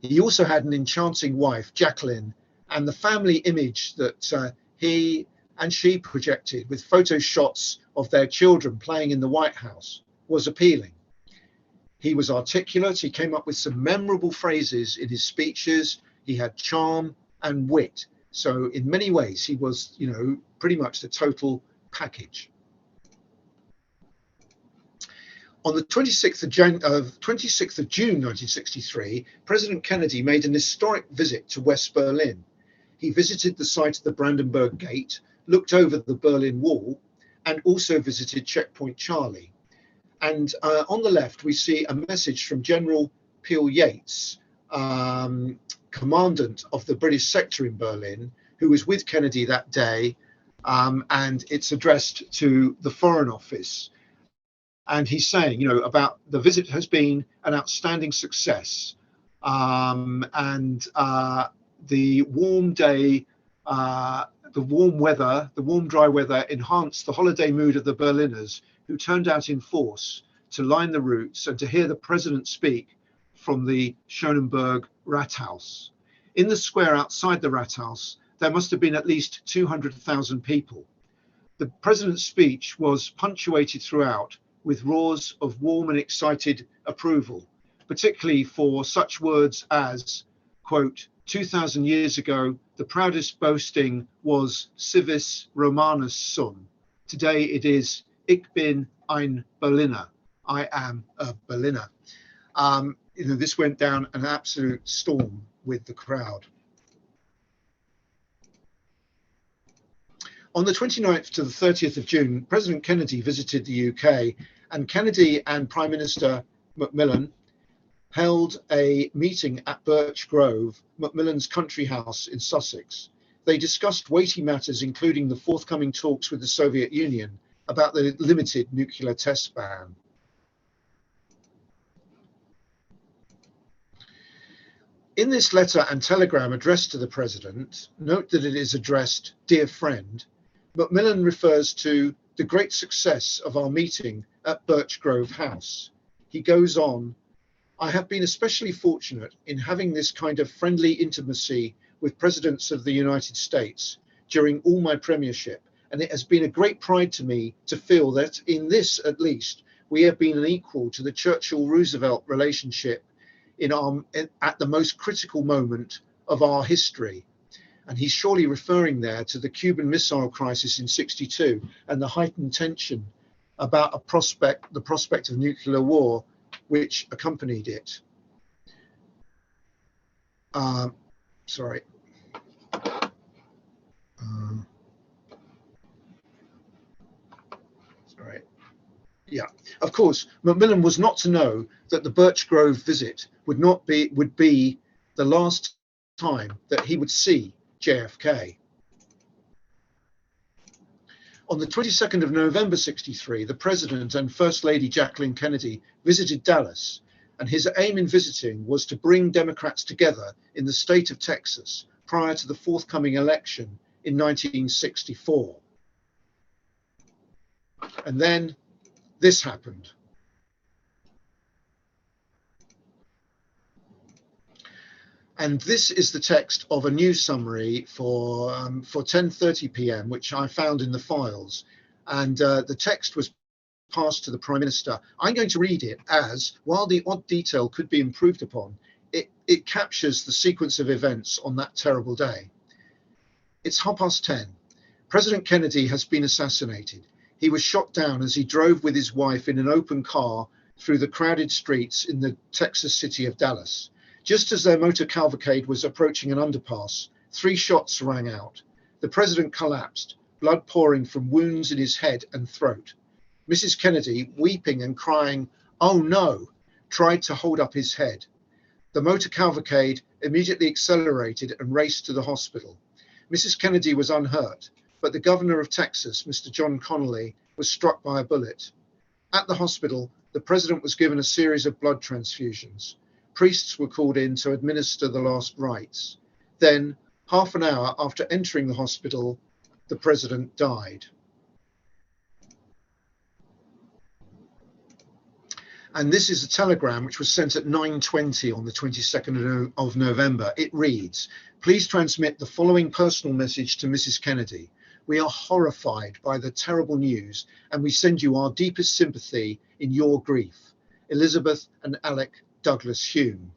He also had an enchanting wife, Jacqueline, and the family image that he and she projected with photo shots of their children playing in the White House was appealing. He was articulate. He came up with some memorable phrases in his speeches. He had charm and wit. So in many ways, he was, pretty much the total package. On the 26th of June 1963, President Kennedy made an historic visit to West Berlin. He visited the site of the Brandenburg Gate, looked over the Berlin Wall, and also visited Checkpoint Charlie. And on the left, we see a message from General Peel Yates, commandant of the British sector in Berlin, who was with Kennedy that day, and it's addressed to the Foreign Office. And he's saying, about the visit has been an outstanding success, and the warm day, the warm weather, the warm dry weather enhanced the holiday mood of the Berliners, who turned out in force to line the routes and to hear the president speak from the Schönenberg Rathaus. In the square outside the Rathaus, there must have been at least 200,000 people. The president's speech was punctuated throughout with roars of warm and excited approval, particularly for such words as, quote, 2,000 years ago, the proudest boasting was Civis Romanus sum. Today it is Ich bin ein Berliner. I am a Berliner. This went down an absolute storm with the crowd. On the 29th to the 30th of June, President Kennedy visited the UK, and Kennedy and Prime Minister Macmillan held a meeting at Birch Grove, Macmillan's country house in Sussex. They discussed weighty matters, including the forthcoming talks with the Soviet Union about the limited nuclear test ban. In this letter and telegram addressed to the President, note that it is addressed "Dear Friend." Macmillan refers to the great success of our meeting at Birch Grove House. He goes on, "I have been especially fortunate in having this kind of friendly intimacy with presidents of the United States during all my premiership, and it has been a great pride to me to feel that in this, at least, we have been an equal to the Churchill-Roosevelt relationship at the most critical moment of our history." And he's surely referring there to the Cuban Missile Crisis in '62 and the heightened tension about the prospect of nuclear war which accompanied it. Sorry. Sorry. Yeah. Of course, Macmillan was not to know that the Birch Grove visit would be the last time that he would see JFK. On the 22nd of November '63, the President and First Lady Jacqueline Kennedy visited Dallas, and his aim in visiting was to bring Democrats together in the state of Texas prior to the forthcoming election in 1964. And then this happened. And this is the text of a news summary for 10:30 p.m., which I found in the files. And the text was passed to the Prime Minister. I'm going to read it as, while the odd detail could be improved upon, it captures the sequence of events on that terrible day. It's 10:30. President Kennedy has been assassinated. He was shot down as he drove with his wife in an open car through the crowded streets in the Texas city of Dallas. Just as their motor cavalcade was approaching an underpass, 3 shots rang out. The president collapsed, blood pouring from wounds in his head and throat. Mrs. Kennedy, weeping and crying, "Oh no," tried to hold up his head. The motor cavalcade immediately accelerated and raced to the hospital. Mrs. Kennedy was unhurt, but the governor of Texas, Mr. John Connally, was struck by a bullet. At the hospital, the president was given a series of blood transfusions. Priests were called in to administer the last rites. Then, half an hour after entering the hospital, the president died. And this is a telegram which was sent at 9:20 on the 22nd of November. It reads, "Please transmit the following personal message to Mrs. Kennedy. We are horrified by the terrible news, and we send you our deepest sympathy in your grief. Elizabeth and Alec Douglas Hume."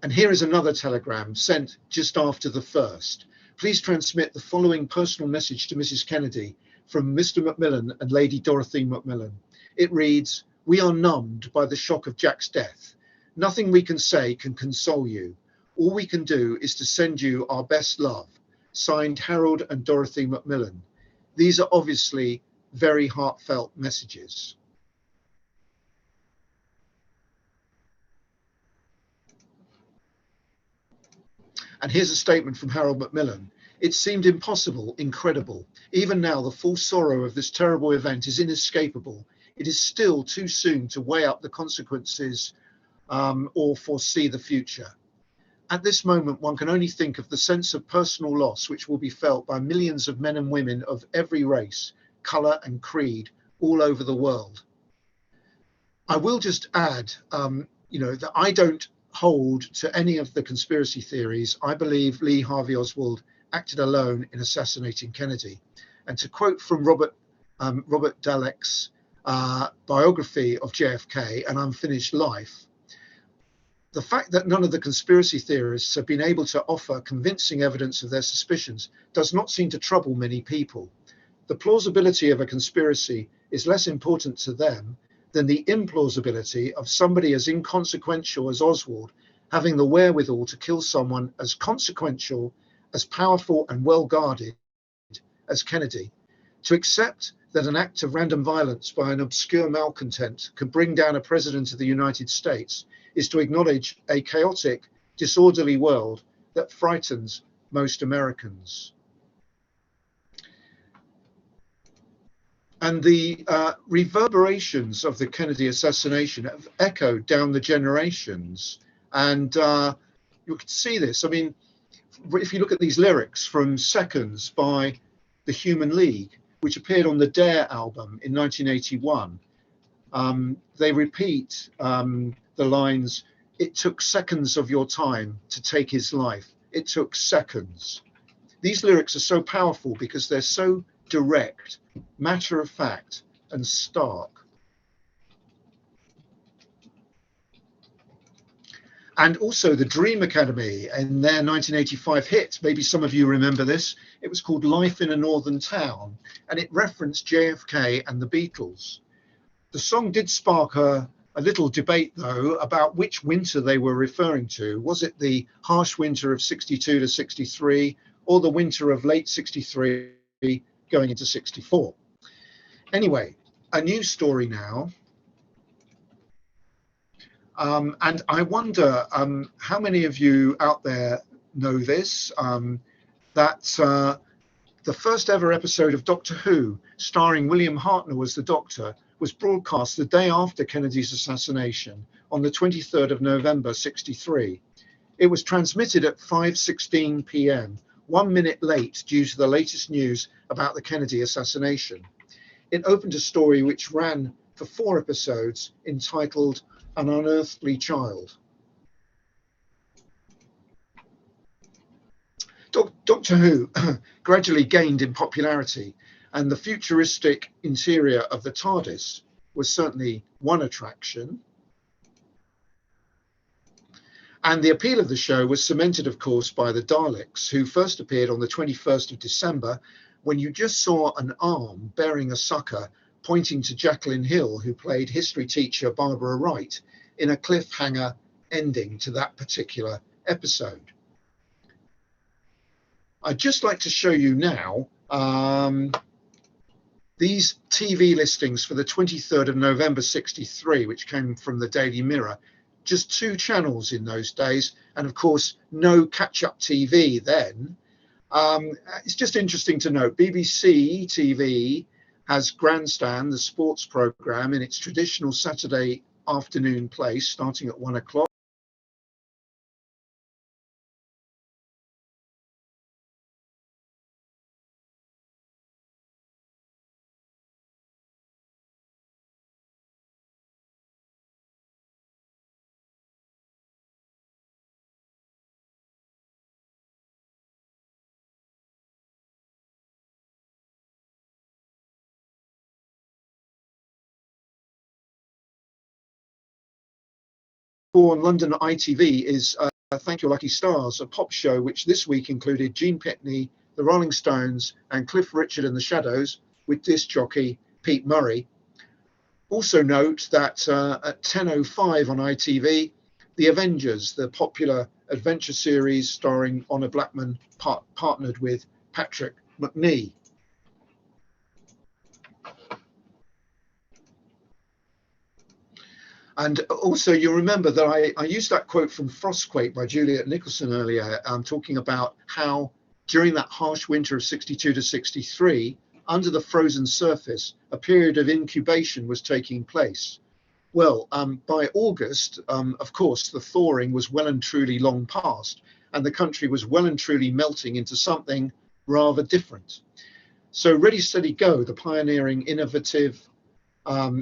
And here is another telegram sent just after the first. "Please transmit the following personal message to Mrs. Kennedy from Mr. Macmillan and Lady Dorothy Macmillan." It reads, "We are numbed by the shock of Jack's death. Nothing we can say can console you. All we can do is to send you our best love. Signed, Harold and Dorothy Macmillan." These are obviously very heartfelt messages. And here's a statement from Harold Macmillan. "It seemed impossible, incredible. Even now, the full sorrow of this terrible event is inescapable. It is still too soon to weigh up the consequences or foresee the future. At this moment, one can only think of the sense of personal loss which will be felt by millions of men and women of every race, colour and creed all over the world." I will just add, that I don't hold to any of the conspiracy theories. I believe Lee Harvey Oswald acted alone in assassinating Kennedy. And to quote from Robert Dalek's biography of JFK, An Unfinished Life, "The fact that none of the conspiracy theorists have been able to offer convincing evidence of their suspicions does not seem to trouble many people. The plausibility of a conspiracy is less important to them than the implausibility of somebody as inconsequential as Oswald having the wherewithal to kill someone as consequential, as powerful and well guarded as Kennedy, to accept that an act of random violence by an obscure malcontent could bring down a president of the United States is to acknowledge a chaotic, disorderly world that frightens most Americans. And the reverberations of the Kennedy assassination have echoed down the generations. And you can see this. I mean, if you look at these lyrics from Seconds by the Human League, which appeared on the Dare album in 1981, they repeat the lines, "It took seconds of your time to take his life. It took seconds." These lyrics are so powerful because they're so direct, matter of fact, and stark. And also the Dream Academy in their 1985 hit, maybe some of you remember this, it was called Life in a Northern Town, and it referenced JFK and the Beatles. The song did spark a little debate, though, about which winter they were referring to. Was it the harsh winter of 62 to 63, or the winter of late 63 going into 64? Anyway, a new story now. And I wonder how many of you out there know this, that the first ever episode of Doctor Who, starring William Hartnell as the Doctor, was broadcast the day after Kennedy's assassination on the 23rd of November, 63. It was transmitted at 5:16 p.m., 1 minute late due to the latest news about the Kennedy assassination. It opened a story which ran for 4 episodes entitled An Unearthly Child. Doctor Who gradually gained in popularity, and the futuristic interior of the TARDIS was certainly one attraction. And the appeal of the show was cemented, of course, by the Daleks, who first appeared on the 21st of December, when you just saw an arm bearing a sucker pointing to Jacqueline Hill, who played history teacher Barbara Wright, in a cliffhanger ending to that particular episode. I'd just like to show you now these TV listings for the 23rd of November 63, which came from the Daily Mirror. Just 2 channels in those days, and of course no catch-up TV then. It's just interesting to note BBC TV has Grandstand, the sports programme, in its traditional Saturday afternoon place starting at 1 o'clock. On London ITV is Thank Your Lucky Stars, a pop show which this week included Gene Pitney, the Rolling Stones, and Cliff Richard and the Shadows, with disc jockey Pete Murray. Also note that at 10:05 on ITV, The Avengers, the popular adventure series starring Honor Blackman, partnered with Patrick Macnee. And also, you remember that I used that quote from Frostquake by Juliet Nicholson earlier, talking about how during that harsh winter of 62 to 63, under the frozen surface, a period of incubation was taking place. Well, by August, of course, the thawing was well and truly long past, and the country was well and truly melting into something rather different. So Ready, Steady, Go, the pioneering, innovative,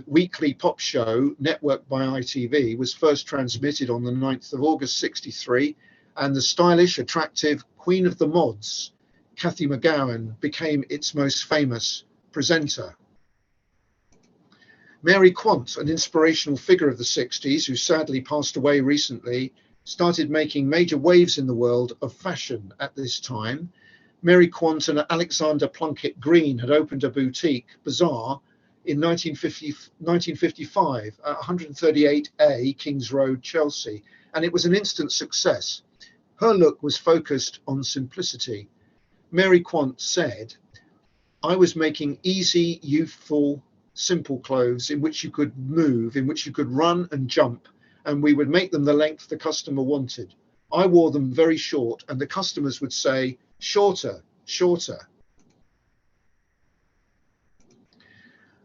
weekly pop show networked by ITV, was first transmitted on the 9th of August 63, and the stylish, attractive Queen of the Mods, Cathy McGowan, became its most famous presenter. Mary Quant, an inspirational figure of the 60s who sadly passed away recently, started making major waves in the world of fashion at this time. Mary Quant and Alexander Plunkett Green had opened a boutique bazaar in 1955 at 138A Kings Road, Chelsea, and it was an instant success. Her look was focused on simplicity. Mary Quant said, "I was making easy, youthful, simple clothes in which you could move, in which you could run and jump, and we would make them the length the customer wanted. I wore them very short, and the customers would say, 'Shorter, shorter.'"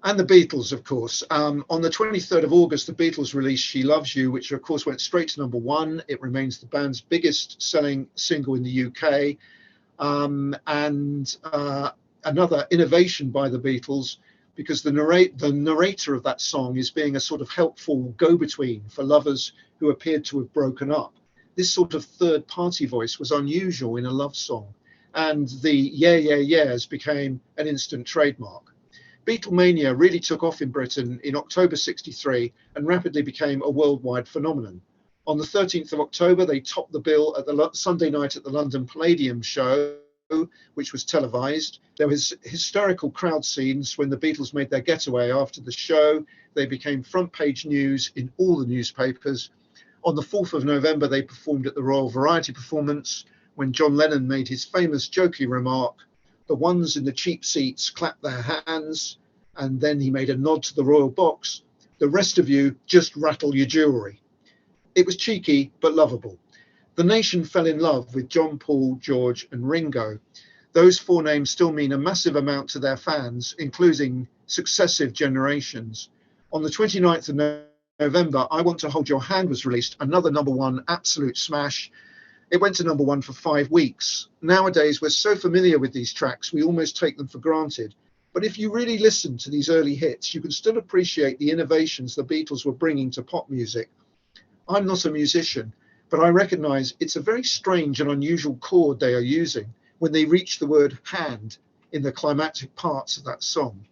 And the Beatles, of course. On the 23rd of August, the Beatles released She Loves You, which of course went straight to #1. It remains the band's biggest selling single in the UK. Another innovation by the Beatles, because the narrator of that song is being a sort of helpful go-between for lovers who appeared to have broken up. This sort of third-party voice was unusual in a love song, and the yeah, yeah, yeahs became an instant trademark. Beatlemania really took off in Britain in October '63 and rapidly became a worldwide phenomenon. On the 13th of October, they topped the bill at the Sunday night at the London Palladium show, which was televised. There was hysterical crowd scenes when the Beatles made their getaway after the show. They became front page news in all the newspapers. On the 4th of November, they performed at the Royal Variety Performance when John Lennon made his famous jokey remark, "The ones in the cheap seats clap their hands," and then he made a nod to the royal box. "The rest of you just rattle your jewellery." It was cheeky but lovable. The nation fell in love with John, Paul, George and Ringo. Those four names still mean a massive amount to their fans, including successive generations. On the 29th of November, I Want to Hold Your Hand was released, another #1 absolute smash. It went to #1 for 5 weeks. Nowadays, we're so familiar with these tracks, we almost take them for granted. But if you really listen to these early hits, you can still appreciate the innovations the Beatles were bringing to pop music. I'm not a musician, but I recognise it's a very strange and unusual chord they are using when they reach the word hand in the climactic parts of that song.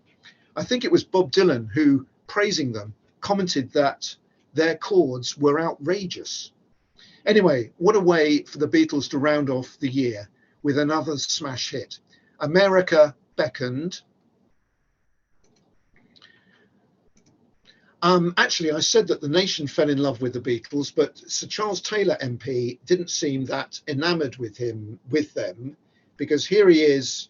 I think it was Bob Dylan who, praising them, commented that their chords were outrageous. Anyway, what a way for the Beatles to round off the year with another smash hit. America Beckoned. Actually, I said that the nation fell in love with the Beatles, but Sir Charles Taylor MP didn't seem that enamoured with them, because here he is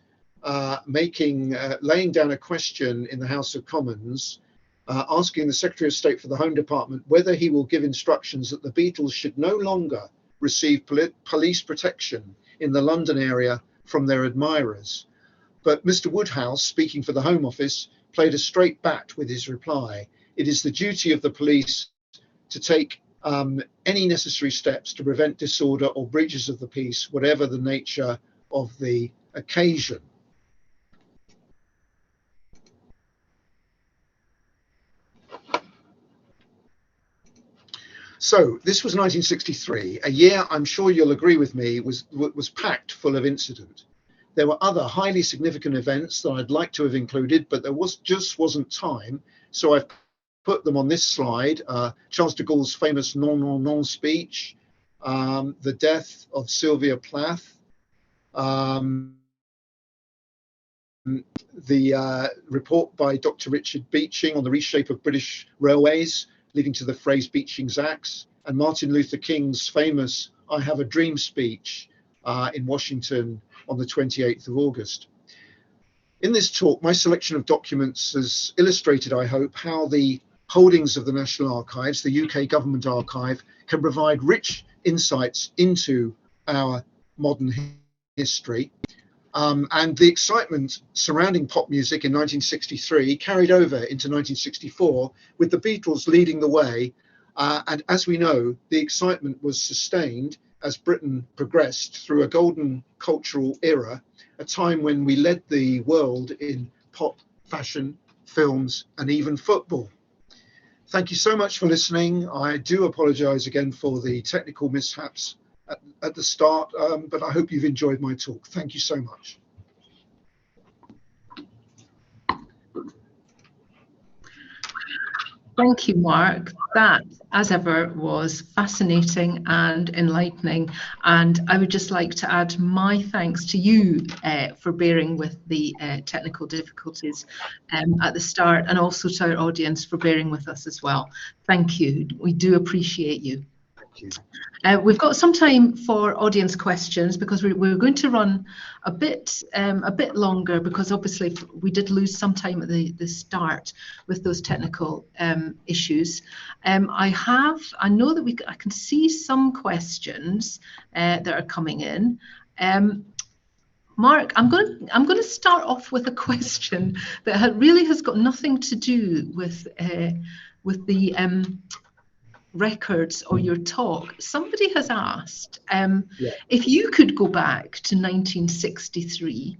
laying down a question in the House of Commons, asking the Secretary of State for the Home Department whether he will give instructions that the Beatles should no longer receive police protection in the London area from their admirers. But Mr. Woodhouse, speaking for the Home Office, played a straight bat with his reply. It is the duty of the police to take any necessary steps to prevent disorder or breaches of the peace, whatever the nature of the occasion. So this was 1963, a year I'm sure you'll agree with me was packed full of incident. There were other highly significant events that I'd like to have included, but there just wasn't time. So I've put them on this slide. Charles de Gaulle's famous non, non, non speech, the death of Sylvia Plath, the report by Dr. Richard Beeching on the reshape of British railways, leading to the phrase Beeching's Axe, and Martin Luther King's famous I Have a Dream speech in Washington on the 28th of August. In this talk, my selection of documents has illustrated, I hope, how the holdings of the National Archives, the UK Government Archive, can provide rich insights into our modern history. And the excitement surrounding pop music in 1963 carried over into 1964, with the Beatles leading the way. And as we know, the excitement was sustained as Britain progressed through a golden cultural era, a time when we led the world in pop, fashion, films, and even football. Thank you so much for listening. I do apologise again for the technical mishaps at the start, but I hope you've enjoyed my talk. Thank you so much. Thank you, Mark. That as ever, was fascinating and enlightening. And I would just like to add my thanks to you for bearing with the technical difficulties at the start, and also to our audience for bearing with us as well. Thank you. We do appreciate you. Thank you. We've got some time for audience questions, because we're going to run a bit longer, because obviously we did lose some time at the start with those technical issues. I know that I can see some questions that are coming in. Mark, I'm going to start off with a question that really has got nothing to do with the records or your talk. Somebody has asked if you could go back to 1963,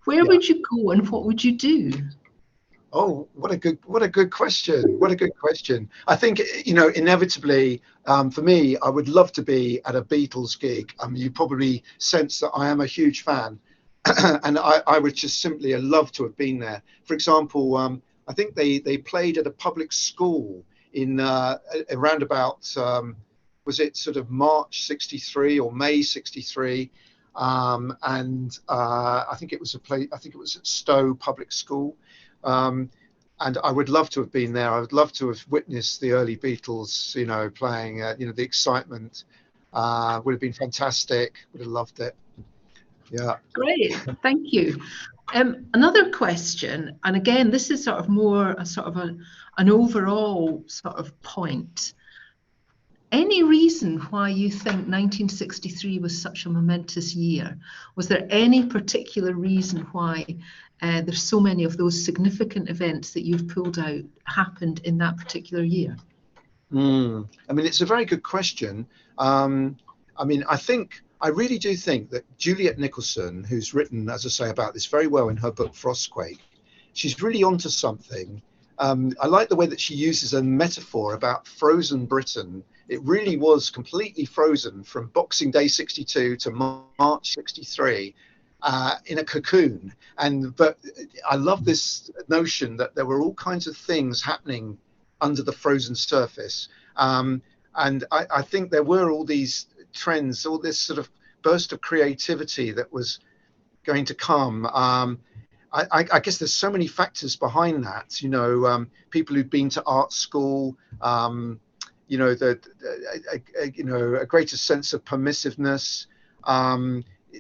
where would you go and what would you do? Oh, what a good question. What a good question. I think, you know, inevitably, for me, I would love to be at a Beatles gig. You probably sense that I am a huge fan. And I would just simply love to have been there. For example, I think they played at a public school in around about, was it sort of March 63 or May 63? And I think it was at Stowe Public School. And I would love to have been there. I would love to have witnessed the early Beatles, you know, playing, you know, the excitement would have been fantastic. Would have loved it. Yeah. Great, thank you. Another question, and again, this is sort of more a sort of an overall sort of point. Any reason why you think 1963 was such a momentous year? Was there any particular reason why there's so many of those significant events that you've pulled out happened in that particular year? I mean, it's a very good question. I mean, I really do think that Juliet Nicholson, who's written, as I say, about this very well in her book Frostquake, she's really onto something. I like the way that she uses a metaphor about frozen Britain. It really was completely frozen from Boxing Day 62 to March 63 in a cocoon. But I love this notion that there were all kinds of things happening under the frozen surface. And I think there were all these trends, all this sort of burst of creativity that was going to come. I guess there's so many factors behind that, you know, people who've been to art school, you know, a greater sense of permissiveness.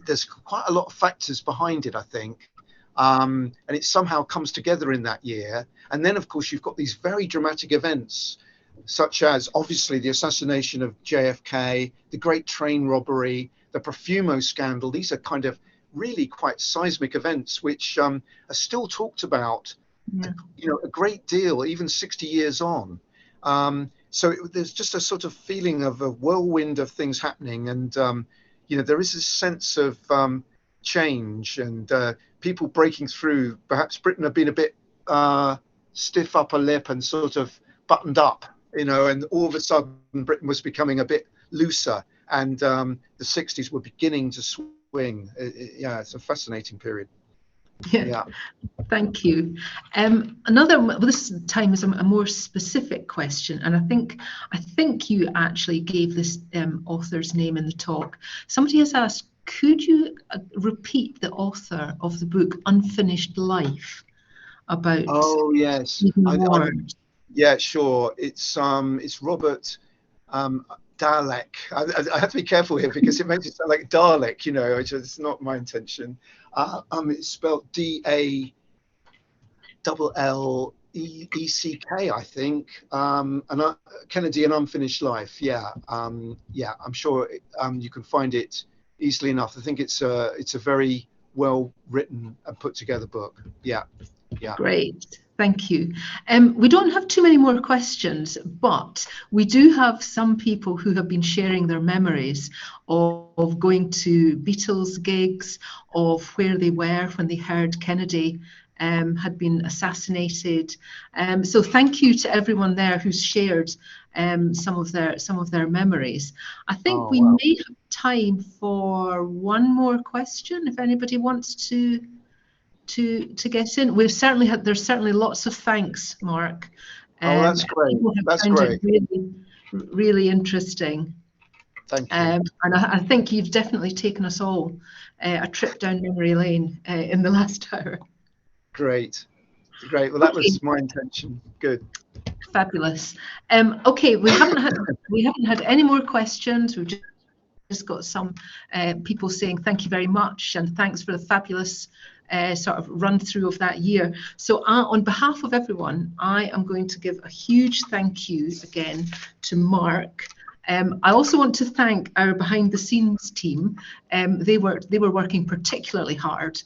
There's quite a lot of factors behind it, I think. And it somehow comes together in that year. And then, of course, you've got these very dramatic events, such as obviously the assassination of JFK, the Great Train Robbery, the Profumo scandal. These are kind of really quite seismic events which are still talked about, you know, a great deal, even 60 years on. So there's just a sort of feeling of a whirlwind of things happening, and you know, there is this sense of change and people breaking through. Perhaps Britain had been a bit stiff upper lip and sort of buttoned up, you know, and all of a sudden Britain was becoming a bit looser, and the 60s were beginning to swing. Yeah, it's a fascinating period. Yeah. Thank you. This time is a more specific question, and I think you actually gave this author's name in the talk. Somebody has asked, could you repeat the author of the book Unfinished Life about? Oh yes, yeah, sure. It's Robert Dalek. I have to be careful here because it makes it sound like Dalek, you know, which is not my intention. It's spelled D-A-L-L-E-E-C-K, I think. And Kennedy, An Unfinished Life. Yeah, yeah. I'm sure you can find it easily enough. I think it's a very well written and put together book. Yeah, yeah. Great. Thank you. We don't have too many more questions, but we do have some people who have been sharing their memories of going to Beatles gigs, of where they were when they heard Kennedy had been assassinated. So thank you to everyone there who's shared some of their memories. I think we may have time for one more question if anybody wants to get in. There's certainly lots of thanks, Mark, Oh, that's great. People have That's found great. it really interesting. Thank you. And I think you've definitely taken us all a trip down memory lane in the last hour. Great. Great. Well, that Okay. was my intention. Good. Fabulous. Okay, we haven't had any more questions. We've just got some people saying thank you very much and thanks for the fabulous sort of run through of that year. So on behalf of everyone, I am going to give a huge thank you again to Mark. I also want to thank our behind the scenes team. They were working particularly hard.